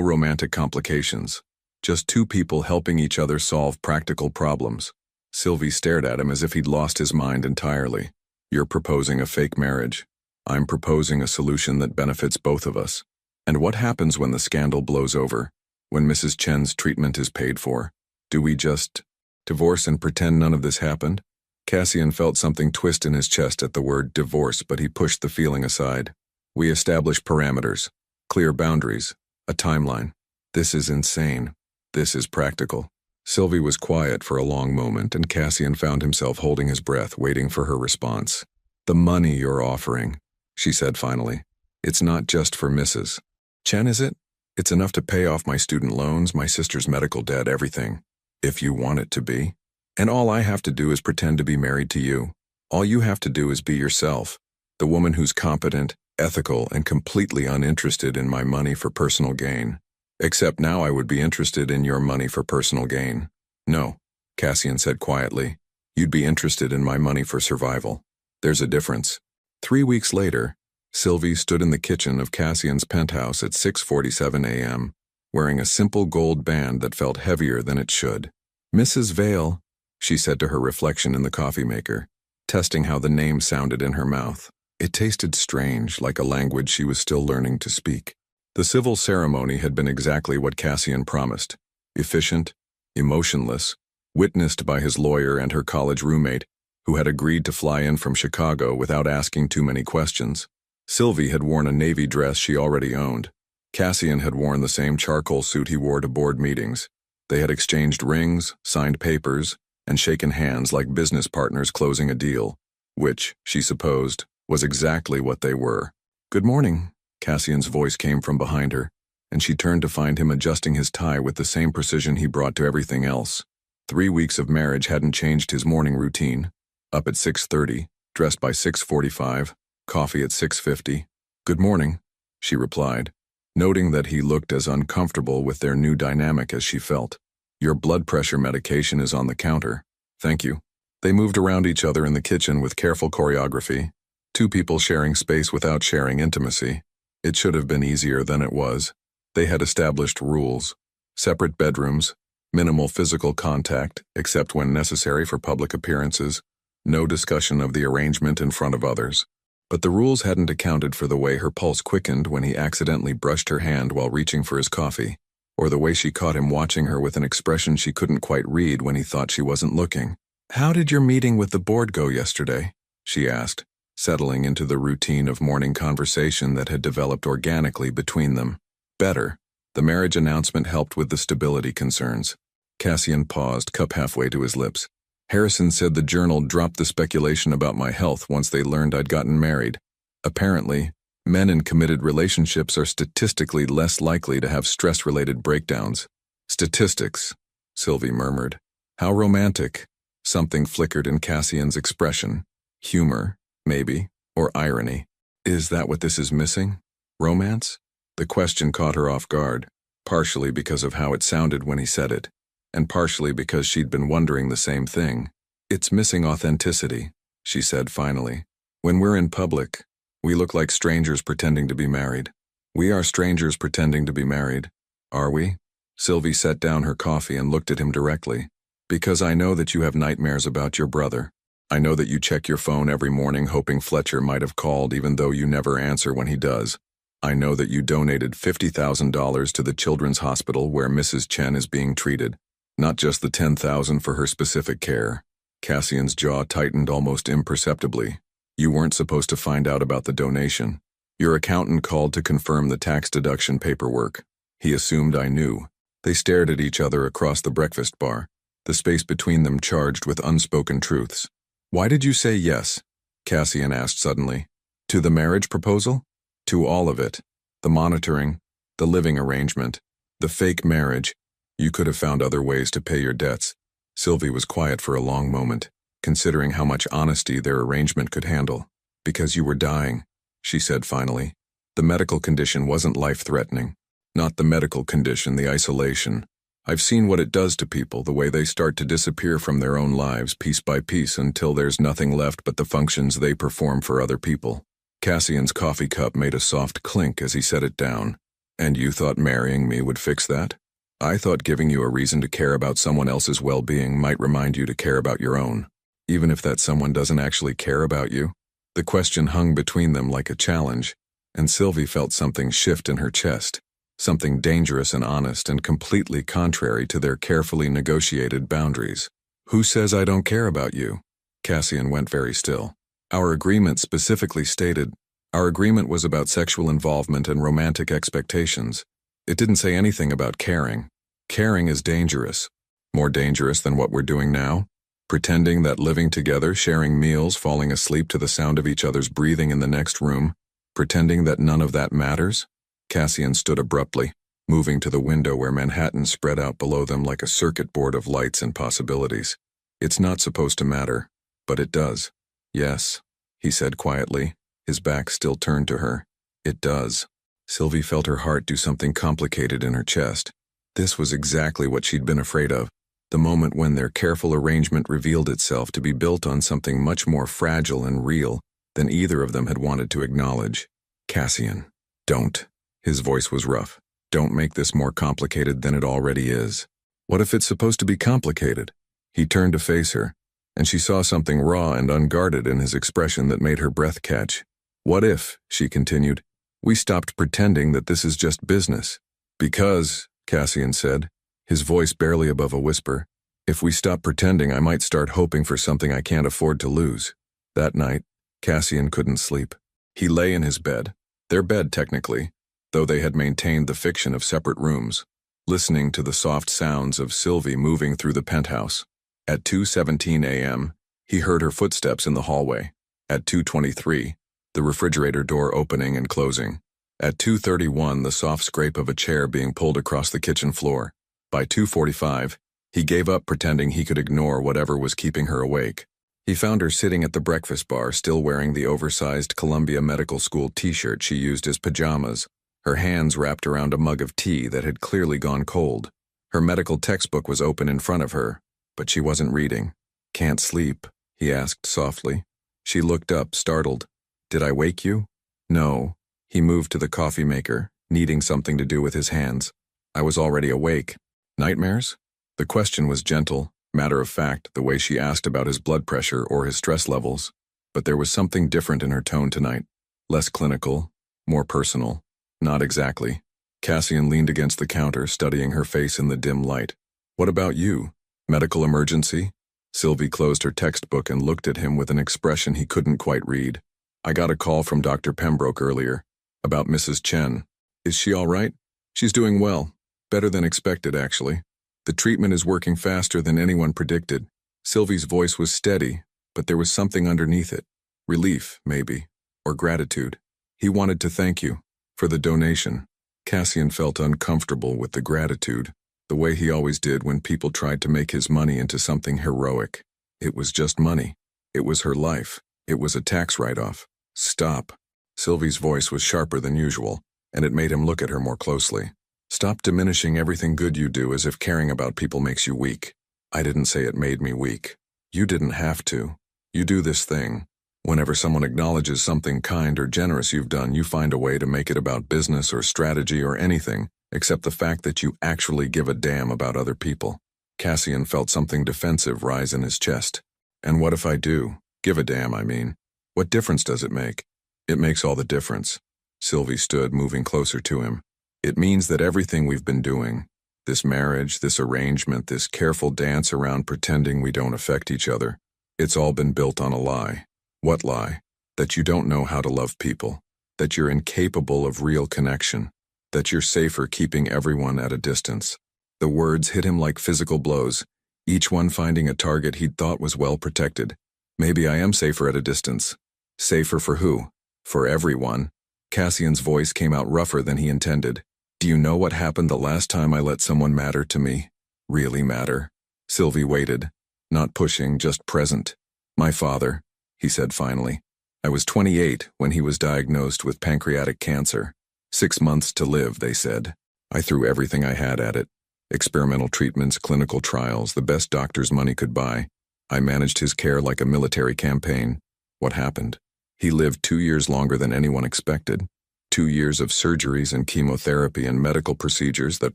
romantic complications. Just two people helping each other solve practical problems. Sylvie stared at him as if he'd lost his mind entirely. You're proposing a fake marriage. I'm proposing a solution that benefits both of us. And what happens when the scandal blows over? When Mrs. Chen's treatment is paid for? Do we just divorce and pretend none of this happened? Cassian felt something twist in his chest at the word divorce, but he pushed the feeling aside. We establish parameters, clear boundaries, a timeline. This is insane. This is practical. Sylvie was quiet for a long moment, and Cassian found himself holding his breath, waiting for her response. The money you're offering, she said finally. It's not just for Mrs. Chen, is it? It's enough to pay off my student loans, my sister's medical debt, everything. If you want it to be. And all I have to do is pretend to be married to you. All you have to do is be yourself, the woman who's competent, ethical, and completely uninterested in my money for personal gain. Except now I would be interested in your money for personal gain. No, Cassian said quietly. You'd be interested in my money for survival. There's a difference. 3 weeks later, Sylvie stood in the kitchen of Cassian's penthouse at 6:47 a.m., wearing a simple gold band that felt heavier than it should. Mrs. Vale, she said to her reflection in the coffee maker, testing how the name sounded in her mouth. It tasted strange, like a language she was still learning to speak. The civil ceremony had been exactly what Cassian promised. Efficient, emotionless, witnessed by his lawyer and her college roommate, who had agreed to fly in from Chicago without asking too many questions. Sylvie had worn a navy dress she already owned. Cassian had worn the same charcoal suit he wore to board meetings. They had exchanged rings, signed papers, and shaken hands like business partners closing a deal, which, she supposed, was exactly what they were. Good morning, Cassian's voice came from behind her, and she turned to find him adjusting his tie with the same precision he brought to everything else. 3 weeks of marriage hadn't changed his morning routine. Up at 6:30, dressed by 6:45, coffee at 6:50. Good morning, she replied, noting that he looked as uncomfortable with their new dynamic as she felt. Your blood pressure medication is on the counter. Thank you. They moved around each other in the kitchen with careful choreography. Two people sharing space without sharing intimacy. It should have been easier than it was. They had established rules. Separate bedrooms, minimal physical contact, except when necessary for public appearances, no discussion of the arrangement in front of others. But the rules hadn't accounted for the way her pulse quickened when he accidentally brushed her hand while reaching for his coffee, or the way she caught him watching her with an expression she couldn't quite read when he thought she wasn't looking. "How did your meeting with the board go yesterday?" she asked, settling into the routine of morning conversation that had developed organically between them. Better. The marriage announcement helped with the stability concerns. Cassian paused, cup halfway to his lips. Harrison said the Journal dropped the speculation about my health once they learned I'd gotten married. Apparently, men in committed relationships are statistically less likely to have stress-related breakdowns. Statistics, Sylvie murmured. How romantic. Something flickered in Cassian's expression. Humor, maybe, or irony. Is that what this is missing? Romance? The question caught her off guard, partially because of how it sounded when he said it, and partially because she'd been wondering the same thing. It's missing authenticity, she said finally. When we're in public, we look like strangers pretending to be married. We are strangers pretending to be married. Are we? Sylvie set down her coffee and looked at him directly. Because I know that you have nightmares about your brother. I know that you check your phone every morning hoping Fletcher might have called even though you never answer when he does. I know that you donated $50,000 to the children's hospital where Mrs. Chen is being treated, not just the $10,000 for her specific care. Cassian's jaw tightened almost imperceptibly. You weren't supposed to find out about the donation. Your accountant called to confirm the tax deduction paperwork. He assumed I knew. They stared at each other across the breakfast bar, the space between them charged with unspoken truths. Why did you say yes? Cassian asked suddenly. To the marriage proposal? To all of it. The monitoring, the living arrangement, the fake marriage. You could have found other ways to pay your debts. Sylvie was quiet for a long moment, considering how much honesty their arrangement could handle. Because you were dying, she said finally. The medical condition wasn't life-threatening. Not the medical condition, the isolation. I've seen what it does to people, the way they start to disappear from their own lives piece by piece until there's nothing left but the functions they perform for other people. Cassian's coffee cup made a soft clink as he set it down. And you thought marrying me would fix that? I thought giving you a reason to care about someone else's well-being might remind you to care about your own, even if that someone doesn't actually care about you. The question hung between them like a challenge, and Sylvie felt something shift in her chest, something dangerous and honest and completely contrary to their carefully negotiated boundaries. Who says I don't care about you? Cassian went very still. Our agreement specifically stated, our agreement was about sexual involvement and romantic expectations. It didn't say anything about caring. Caring is dangerous. More dangerous than what we're doing now? Pretending that living together, sharing meals, falling asleep to the sound of each other's breathing in the next room, pretending that none of that matters? Cassian stood abruptly, moving to the window where Manhattan spread out below them like a circuit board of lights and possibilities. It's not supposed to matter, but it does. Yes, he said quietly, his back still turned to her. It does. Sylvie felt her heart do something complicated in her chest. This was exactly what she'd been afraid of, the moment when their careful arrangement revealed itself to be built on something much more fragile and real than either of them had wanted to acknowledge. Cassian, don't. His voice was rough. Don't make this more complicated than it already is. What if it's supposed to be complicated? He turned to face her, and she saw something raw and unguarded in his expression that made her breath catch. What if, she continued, we stopped pretending that this is just business? Because, Cassian said, his voice barely above a whisper, if we stop pretending, I might start hoping for something I can't afford to lose. That night, Cassian couldn't sleep. He lay in his bed, their bed technically, though they had maintained the fiction of separate rooms, listening to the soft sounds of Sylvie moving through the penthouse. At 2:17 a.m., he heard her footsteps in the hallway. At 2:23, the refrigerator door opening and closing. At 2:31, the soft scrape of a chair being pulled across the kitchen floor. By 2:45, he gave up pretending he could ignore whatever was keeping her awake. He found her sitting at the breakfast bar, still wearing the oversized Columbia Medical School t-shirt she used as pajamas, her hands wrapped around a mug of tea that had clearly gone cold. Her medical textbook was open in front of her, but she wasn't reading. "Can't sleep?" he asked softly. She looked up, startled. "Did I wake you?" "No." He moved to the coffee maker, needing something to do with his hands. "I was already awake." "Nightmares?" The question was gentle, matter of fact, the way she asked about his blood pressure or his stress levels. But there was something different in her tone tonight. Less clinical, more personal. "Not exactly." Cassian leaned against the counter, studying her face in the dim light. "What about you? Medical emergency?" Sylvie closed her textbook and looked at him with an expression he couldn't quite read. "I got a call from Dr. Pembroke earlier, about Mrs. Chen. Is she all right?" "She's doing well. Better than expected, actually. The treatment is working faster than anyone predicted." Sylvie's voice was steady, but there was something underneath it. Relief, maybe, or gratitude. "He wanted to thank you for the donation." Cassian felt uncomfortable with the gratitude, the way he always did when people tried to make his money into something heroic. It was just money. It was her life. It was a tax write-off. "Stop." Sylvie's voice was sharper than usual, and it made him look at her more closely. "Stop diminishing everything good you do as if caring about people makes you weak." "I didn't say it made me weak. You didn't have to. You do this thing. Whenever someone acknowledges something kind or generous you've done, you find a way to make it about business or strategy or anything, except the fact that you actually give a damn about other people." Cassian felt something defensive rise in his chest. "And what if I do? Give a damn, I mean. What difference does it make?" "It makes all the difference." Sylvie stood, moving closer to him. "It means that everything we've been doing, this marriage, this arrangement, this careful dance around pretending we don't affect each other, it's all been built on a lie." "What lie?" "That you don't know how to love people. That you're incapable of real connection. That you're safer keeping everyone at a distance." The words hit him like physical blows, each one finding a target he'd thought was well protected. "Maybe I am safer at a distance." "Safer for who?" "For everyone." Cassian's voice came out rougher than he intended. "Do you know what happened the last time I let someone matter to me? Really matter?" Sylvie waited, not pushing, just present. "My father," he said finally. "I was 28 when he was diagnosed with pancreatic cancer. 6 months to live, they said. I threw everything I had at it. Experimental treatments, clinical trials, the best doctor's money could buy. I managed his care like a military campaign. What happened? He lived 2 years longer than anyone expected. 2 years of surgeries and chemotherapy and medical procedures that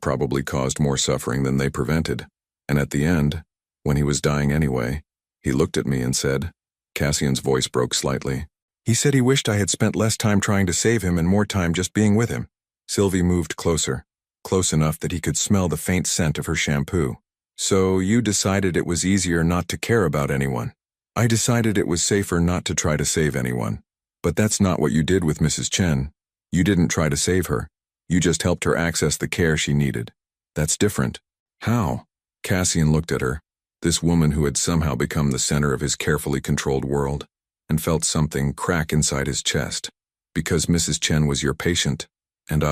probably caused more suffering than they prevented. And at the end, when he was dying anyway, he looked at me and said," Cassian's voice broke slightly, "He said he wished I had spent less time trying to save him and more time just being with him." Sylvie moved closer, close enough that he could smell the faint scent of her shampoo. "So you decided it was easier not to care about anyone." "I decided it was safer not to try to save anyone. But that's not what you did with Mrs. Chen. You didn't try to save her. You just helped her access the care she needed. That's different." "How?" Cassian looked at her, this woman who had somehow become the center of his carefully controlled world, and felt something crack inside his chest. "Because Mrs. Chen was your patient, and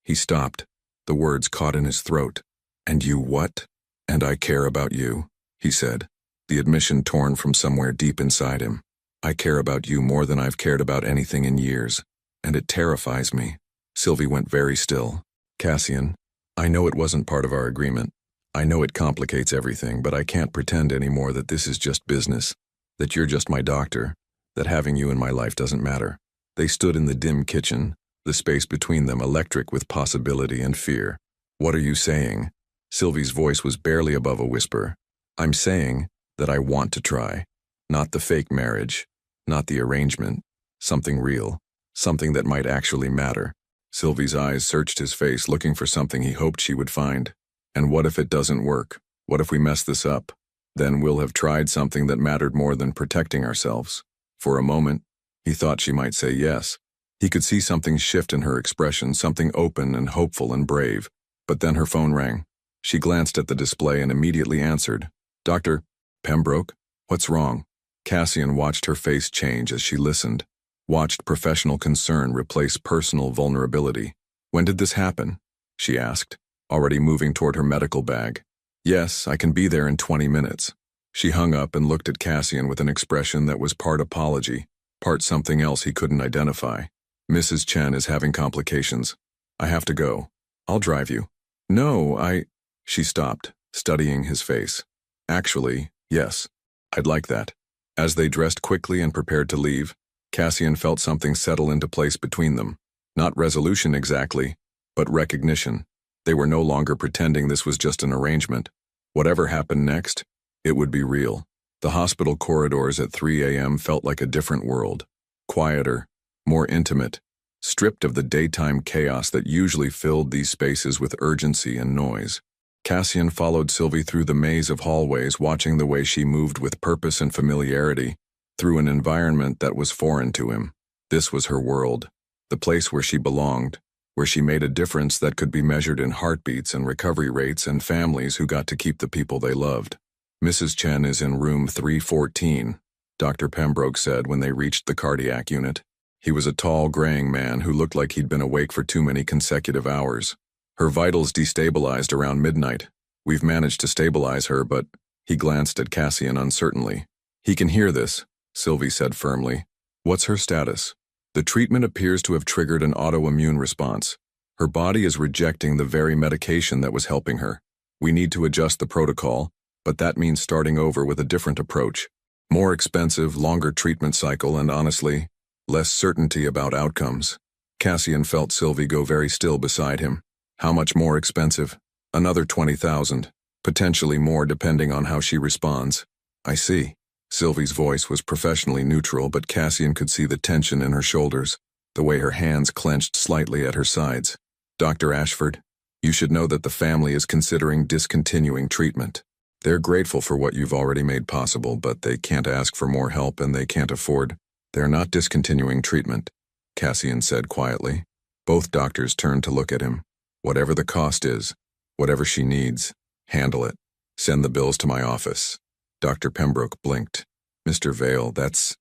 He stopped, the words caught in his throat. "And you what?" "And I care about you," he said, the admission torn from somewhere deep inside him. "I care about you more than I've cared about anything in years, and it terrifies me." Sylvie went very still. "Cassian, I know it wasn't part of our agreement. I know it complicates everything, but I can't pretend anymore that this is just business, that you're just my doctor, that having you in my life doesn't matter." They stood in the dim kitchen, the space between them electric with possibility and fear. "What are you saying?" Sylvie's voice was barely above a whisper. "I'm saying that I want to try. Not the fake marriage, not the arrangement. Something real, something that might actually matter." Sylvie's eyes searched his face, looking for something he hoped she would find. "And what if it doesn't work? What if we mess this up? Then we'll have tried something that mattered more than protecting ourselves." For a moment, he thought she might say yes. He could see something shift in her expression, something open and hopeful and brave. But then her phone rang. She glanced at the display and immediately answered. "Dr. Pembroke? What's wrong?" Cassian watched her face change as she listened, watched professional concern replace personal vulnerability. "When did this happen?" she asked, already moving toward her medical bag. "Yes, I can be there in 20 minutes. She hung up and looked at Cassian with an expression that was part apology, part something else he couldn't identify. "Mrs. Chen is having complications. I have to go. I'll drive you." "No, She stopped, studying his face. Actually, yes. I'd like that. As they dressed quickly and prepared to leave, Cassian felt something settle into place between them. Not resolution exactly, but recognition. They were no longer pretending this was just an arrangement. Whatever happened next, it would be real. The hospital corridors at 3 a.m. felt like a different world. Quieter, more intimate, stripped of the daytime chaos that usually filled these spaces with urgency and noise. Cassian followed Sylvie through the maze of hallways, watching the way she moved with purpose and familiarity through an environment that was foreign to him. This was her world, the place where she belonged, where she made a difference that could be measured in heartbeats and recovery rates and families who got to keep the people they loved. Mrs. Chen is in room 314, Dr. Pembroke said when they reached the cardiac unit. He was a tall, graying man who looked like he'd been awake for too many consecutive hours. Her vitals destabilized around midnight. We've managed to stabilize her, but he glanced at Cassian uncertainly. He can hear this, Sylvie said firmly. What's her status? The treatment appears to have triggered an autoimmune response. Her body is rejecting the very medication that was helping her. We need to adjust the protocol, but that means starting over with a different approach. More expensive, longer treatment cycle, and honestly, less certainty about outcomes. Cassian felt Sylvie go very still beside him. How much more expensive? Another 20,000. Potentially more depending on how she responds. I see. Sylvie's voice was professionally neutral, but Cassian could see the tension in her shoulders, the way her hands clenched slightly at her sides. Dr. Ashford, you should know that the family is considering discontinuing treatment. They're grateful for what you've already made possible, but they can't ask for more help and they can't afford. They're not discontinuing treatment, Cassian said quietly. Both doctors turned to look at him. Whatever the cost is, whatever she needs, handle it. Send the bills to my office. Dr. Pembroke blinked. Mr. Vale, that's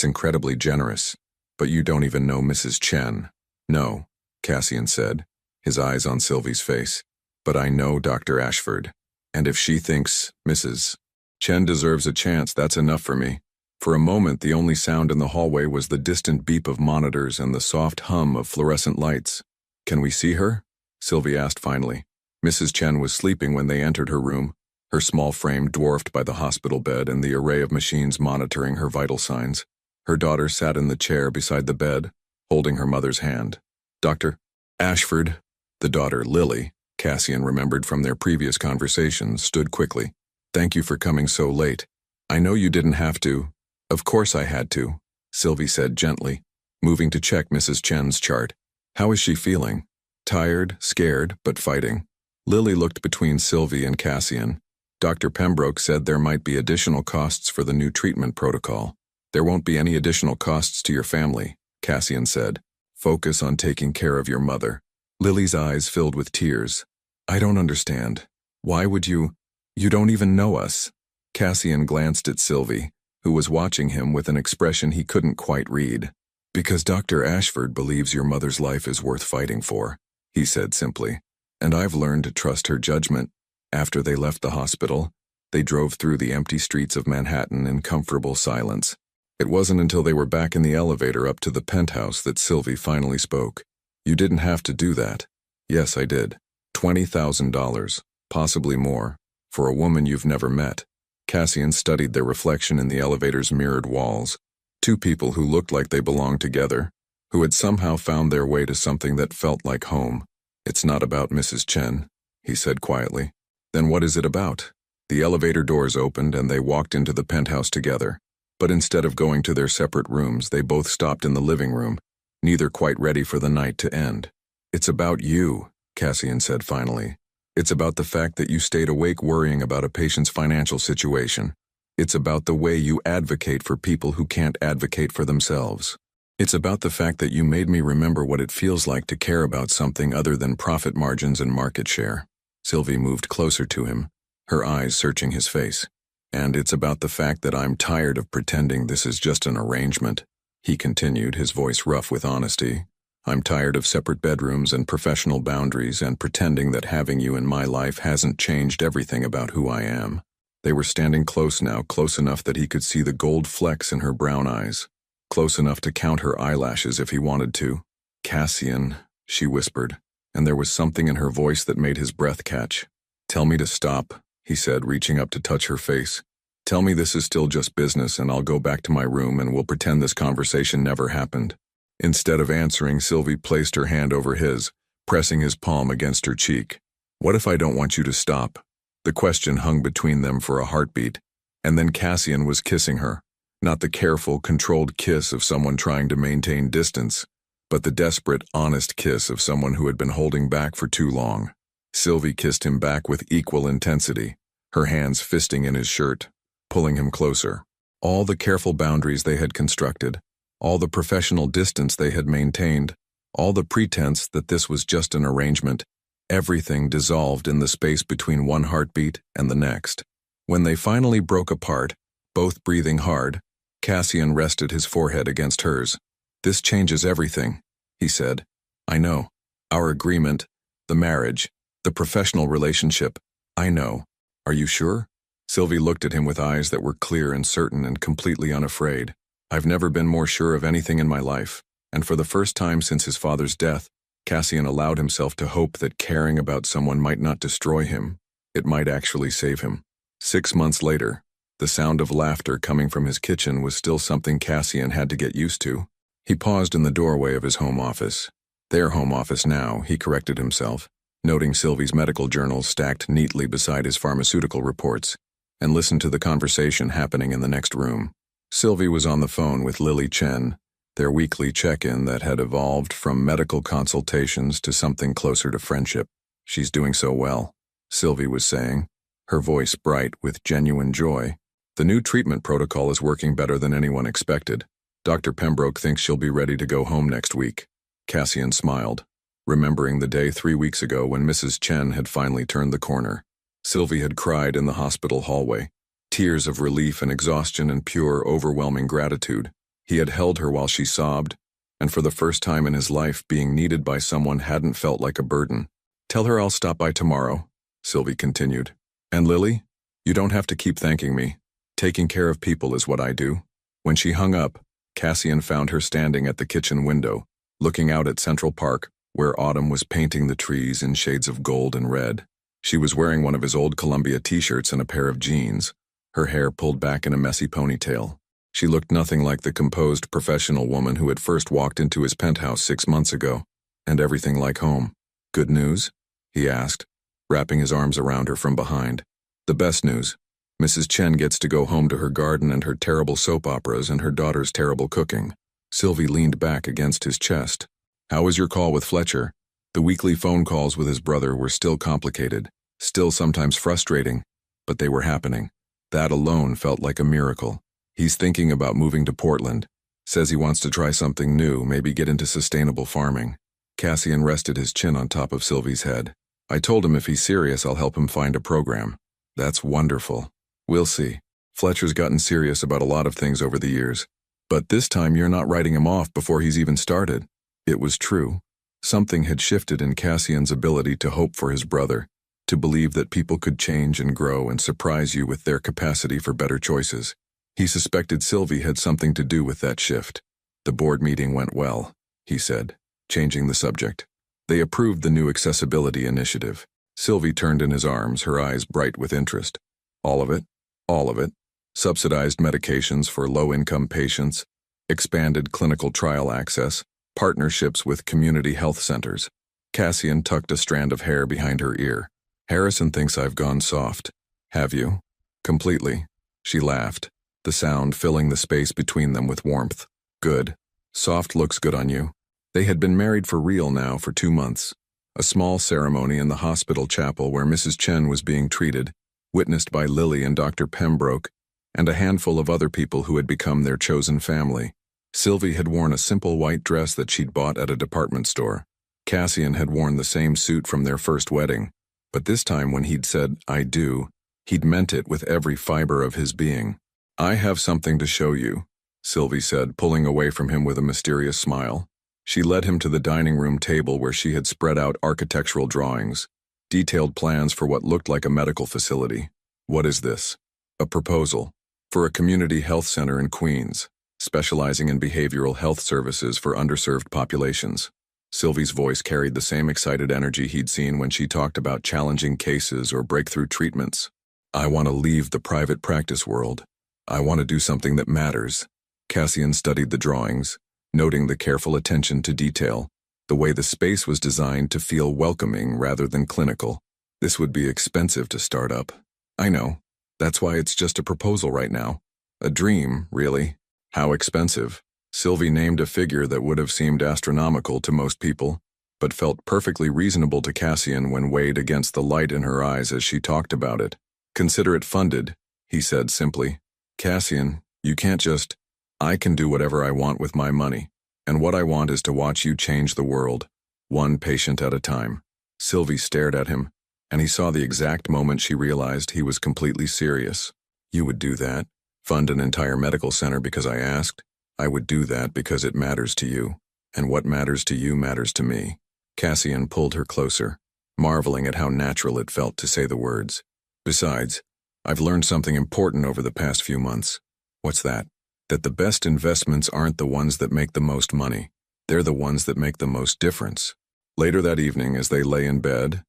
incredibly generous. But you don't even know Mrs. Chen. No, Cassian said, his eyes on Sylvie's face. But I know Dr. Ashford. And if she thinks Mrs. Chen deserves a chance, that's enough for me. For a moment, the only sound in the hallway was the distant beep of monitors and the soft hum of fluorescent lights. Can we see her? Sylvie asked finally. Mrs. Chen was sleeping when they entered her room, her small frame dwarfed by the hospital bed and the array of machines monitoring her vital signs. Her daughter sat in the chair beside the bed, holding her mother's hand. Dr. Ashford, the daughter, Lily, Cassian remembered from their previous conversations, stood quickly. Thank you for coming so late. I know you didn't have to. Of course I had to, Sylvie said gently, moving to check Mrs. Chen's chart. How is she feeling? Tired, scared, but fighting. Lily looked between Sylvie and Cassian. Dr. Pembroke said there might be additional costs for the new treatment protocol. There won't be any additional costs to your family, Cassian said. Focus on taking care of your mother. Lily's eyes filled with tears. I don't understand. Why would you? You don't even know us. Cassian glanced at Sylvie, who was watching him with an expression he couldn't quite read. Because Dr. Ashford believes your mother's life is worth fighting for, he said simply. And I've learned to trust her judgment. After they left the hospital, they drove through the empty streets of Manhattan in comfortable silence. It wasn't until they were back in the elevator up to the penthouse that Sylvie finally spoke. You didn't have to do that. Yes, I did. $20,000, possibly more, for a woman you've never met. Cassian studied their reflection in the elevator's mirrored walls. Two people who looked like they belonged together, who had somehow found their way to something that felt like home. It's not about Mrs. Chen, he said quietly. Then what is it about? The elevator doors opened and they walked into the penthouse together. But instead of going to their separate rooms, they both stopped in the living room, neither quite ready for the night to end. It's about you, Cassian said finally. It's about the fact that you stayed awake worrying about a patient's financial situation. It's about the way you advocate for people who can't advocate for themselves. It's about the fact that you made me remember what it feels like to care about something other than profit margins and market share. Sylvie moved closer to him, her eyes searching his face. And it's about the fact that I'm tired of pretending this is just an arrangement, he continued, his voice rough with honesty. I'm tired of separate bedrooms and professional boundaries and pretending that having you in my life hasn't changed everything about who I am. They were standing close now, close enough that he could see the gold flecks in her brown eyes, close enough to count her eyelashes if he wanted to. Cassian, she whispered, and there was something in her voice that made his breath catch. "Tell me to stop," he said, reaching up to touch her face. "Tell me this is still just business and I'll go back to my room and we'll pretend this conversation never happened." Instead of answering, Sylvie placed her hand over his, pressing his palm against her cheek. "What if I don't want you to stop?" The question hung between them for a heartbeat, and then Cassian was kissing her. Not the careful, controlled kiss of someone trying to maintain distance, but the desperate, honest kiss of someone who had been holding back for too long. Sylvie kissed him back with equal intensity, her hands fisting in his shirt, pulling him closer. All the careful boundaries they had constructed, all the professional distance they had maintained, all the pretense that this was just an arrangement, everything dissolved in the space between one heartbeat and the next. When they finally broke apart, both breathing hard, Cassian rested his forehead against hers. "This changes everything," he said. "I know. Our agreement, the marriage, the professional relationship. I know. Are you sure?" Sylvie looked at him with eyes that were clear and certain and completely unafraid. "I've never been more sure of anything in my life," and for the first time since his father's death, Cassian allowed himself to hope that caring about someone might not destroy him. It might actually save him. 6 months later, the sound of laughter coming from his kitchen was still something Cassian had to get used to. He paused in the doorway of his home office. Their home office now, he corrected himself, noting Sylvie's medical journals stacked neatly beside his pharmaceutical reports, and listened to the conversation happening in the next room. Sylvie was on the phone with Lily Chen, their weekly check-in that had evolved from medical consultations to something closer to friendship. "She's doing so well," Sylvie was saying, her voice bright with genuine joy. "The new treatment protocol is working better than anyone expected. Dr. Pembroke thinks she'll be ready to go home next week." Cassian smiled, remembering the day 3 weeks ago when Mrs. Chen had finally turned the corner. Sylvie had cried in the hospital hallway, tears of relief and exhaustion and pure, overwhelming gratitude. He had held her while she sobbed, and for the first time in his life, being needed by someone hadn't felt like a burden. "Tell her I'll stop by tomorrow," Sylvie continued. "And Lily, you don't have to keep thanking me. Taking care of people is what I do." When she hung up, Cassian found her standing at the kitchen window, looking out at Central Park, where autumn was painting the trees in shades of gold and red. She was wearing one of his old Columbia t-shirts and a pair of jeans, her hair pulled back in a messy ponytail. She looked nothing like the composed professional woman who had first walked into his penthouse 6 months ago, and everything like home. "Good news?" he asked, wrapping his arms around her from behind. "The best news. Mrs. Chen gets to go home to her garden and her terrible soap operas and her daughter's terrible cooking." Sylvie leaned back against his chest. "How was your call with Fletcher?" The weekly phone calls with his brother were still complicated, still sometimes frustrating, but they were happening. That alone felt like a miracle. "He's thinking about moving to Portland. Says he wants to try something new, maybe get into sustainable farming." Cassian rested his chin on top of Sylvie's head. "I told him if he's serious, I'll help him find a program." "That's wonderful. We'll see. Fletcher's gotten serious about a lot of things over the years. But this time you're not writing him off before he's even started." It was true. Something had shifted in Cassian's ability to hope for his brother, to believe that people could change and grow and surprise you with their capacity for better choices. He suspected Sylvie had something to do with that shift. "The board meeting went well," he said, changing the subject. "They approved the new accessibility initiative." Sylvie turned in his arms, her eyes bright with interest. "All of it? All of it? Subsidized medications for low-income patients, expanded clinical trial access, partnerships with community health centers." Cassian tucked a strand of hair behind her ear. "Harrison thinks I've gone soft." "Have you?" "Completely." She laughed, the sound filling the space between them with warmth. "Good. Soft looks good on you." They had been married for real now for 2 months. A small ceremony in the hospital chapel where Mrs. Chen was being treated, witnessed by Lily and Dr. Pembroke, and a handful of other people who had become their chosen family. Sylvie had worn a simple white dress that she'd bought at a department store. Cassian had worn the same suit from their first wedding, but this time when he'd said, "I do," he'd meant it with every fiber of his being. "I have something to show you," Sylvie said, pulling away from him with a mysterious smile. She led him to the dining room table where she had spread out architectural drawings, detailed plans for what looked like a medical facility. "What is this?" "A proposal. For a community health center in Queens, specializing in behavioral health services for underserved populations." Sylvie's voice carried the same excited energy he'd seen when she talked about challenging cases or breakthrough treatments. I want to leave the private practice world. I want to do something that matters. Cassian studied the drawings, noting the careful attention to detail, the way the space was designed to feel welcoming rather than clinical. This would be expensive to start up. I know. That's why it's just a proposal right now. A dream, really. How expensive? Sylvie named a figure that would have seemed astronomical to most people, but felt perfectly reasonable to Cassian when weighed against the light in her eyes as she talked about it. Consider it funded, he said simply. Cassian, you can't just... I can do whatever I want with my money, and what I want is to watch you change the world, one patient at a time. Sylvie stared at him, and he saw the exact moment she realized he was completely serious. You would do that? Fund an entire medical center because I asked? I would do that because it matters to you, and what matters to you matters to me. Cassian pulled her closer, marveling at how natural it felt to say the words. Besides, I've learned something important over the past few months. What's that? That the best investments aren't the ones that make the most money. They're the ones that make the most difference. Later that evening, as they lay in bed,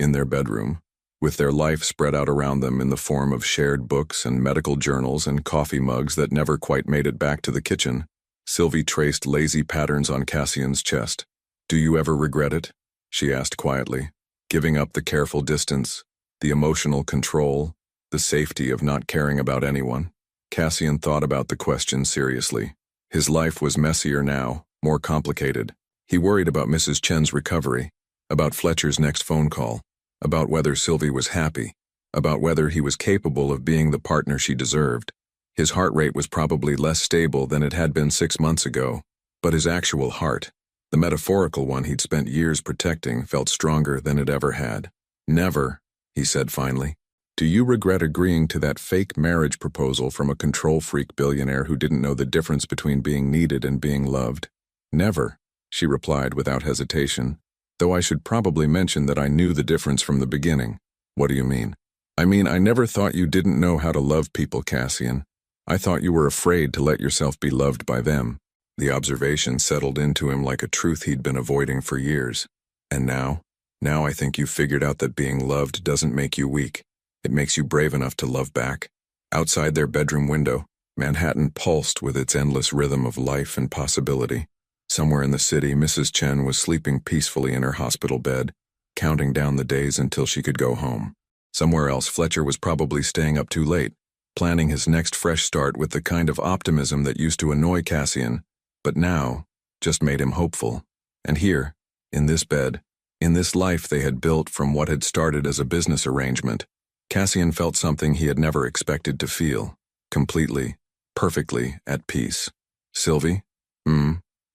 in their bedroom, with their life spread out around them in the form of shared books and medical journals and coffee mugs that never quite made it back to the kitchen, Sylvie traced lazy patterns on Cassian's chest. Do you ever regret it? She asked quietly, giving up the careful distance, the emotional control, the safety of not caring about anyone. Cassian thought about the question seriously. His life was messier now, more complicated. He worried about Mrs. Chen's recovery, about Fletcher's next phone call, about whether Sylvie was happy, about whether he was capable of being the partner she deserved. His heart rate was probably less stable than it had been 6 months ago, but his actual heart, the metaphorical one he'd spent years protecting, felt stronger than it ever had. Never, he said finally. Do you regret agreeing to that fake marriage proposal from a control-freak billionaire who didn't know the difference between being needed and being loved? Never, she replied without hesitation, though I should probably mention that I knew the difference from the beginning. What do you mean? I mean, I never thought you didn't know how to love people, Cassian. I thought you were afraid to let yourself be loved by them. The observation settled into him like a truth he'd been avoiding for years. And now I think you've figured out that being loved doesn't make you weak. It makes you brave enough to love back. Outside their bedroom window, Manhattan pulsed with its endless rhythm of life and possibility. Somewhere in the city, Mrs. Chen was sleeping peacefully in her hospital bed, counting down the days until she could go home. Somewhere else, Fletcher was probably staying up too late, planning his next fresh start with the kind of optimism that used to annoy Cassian, but now just made him hopeful. And here, in this bed, in this life they had built from what had started as a business arrangement, Cassian felt something he had never expected to feel, completely, perfectly at peace. Sylvie?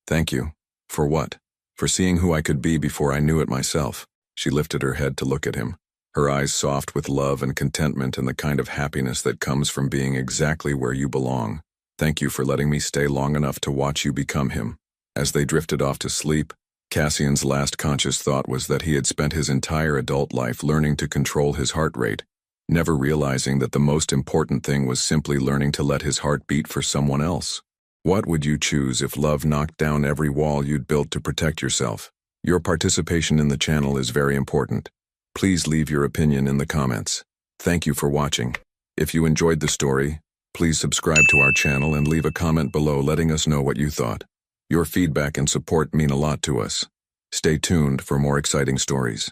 Thank you. For what? For seeing who I could be before I knew it myself. She lifted her head to look at him, her eyes soft with love and contentment and the kind of happiness that comes from being exactly where you belong. Thank you for letting me stay long enough to watch you become him. As they drifted off to sleep, Cassian's last conscious thought was that he had spent his entire adult life learning to control his heart rate, never realizing that the most important thing was simply learning to let his heart beat for someone else. What would you choose if love knocked down every wall you'd built to protect yourself? Your participation in the channel is very important. Please leave your opinion in the comments. Thank you for watching. If you enjoyed the story, please subscribe to our channel and leave a comment below letting us know what you thought. Your feedback and support mean a lot to us. Stay tuned for more exciting stories.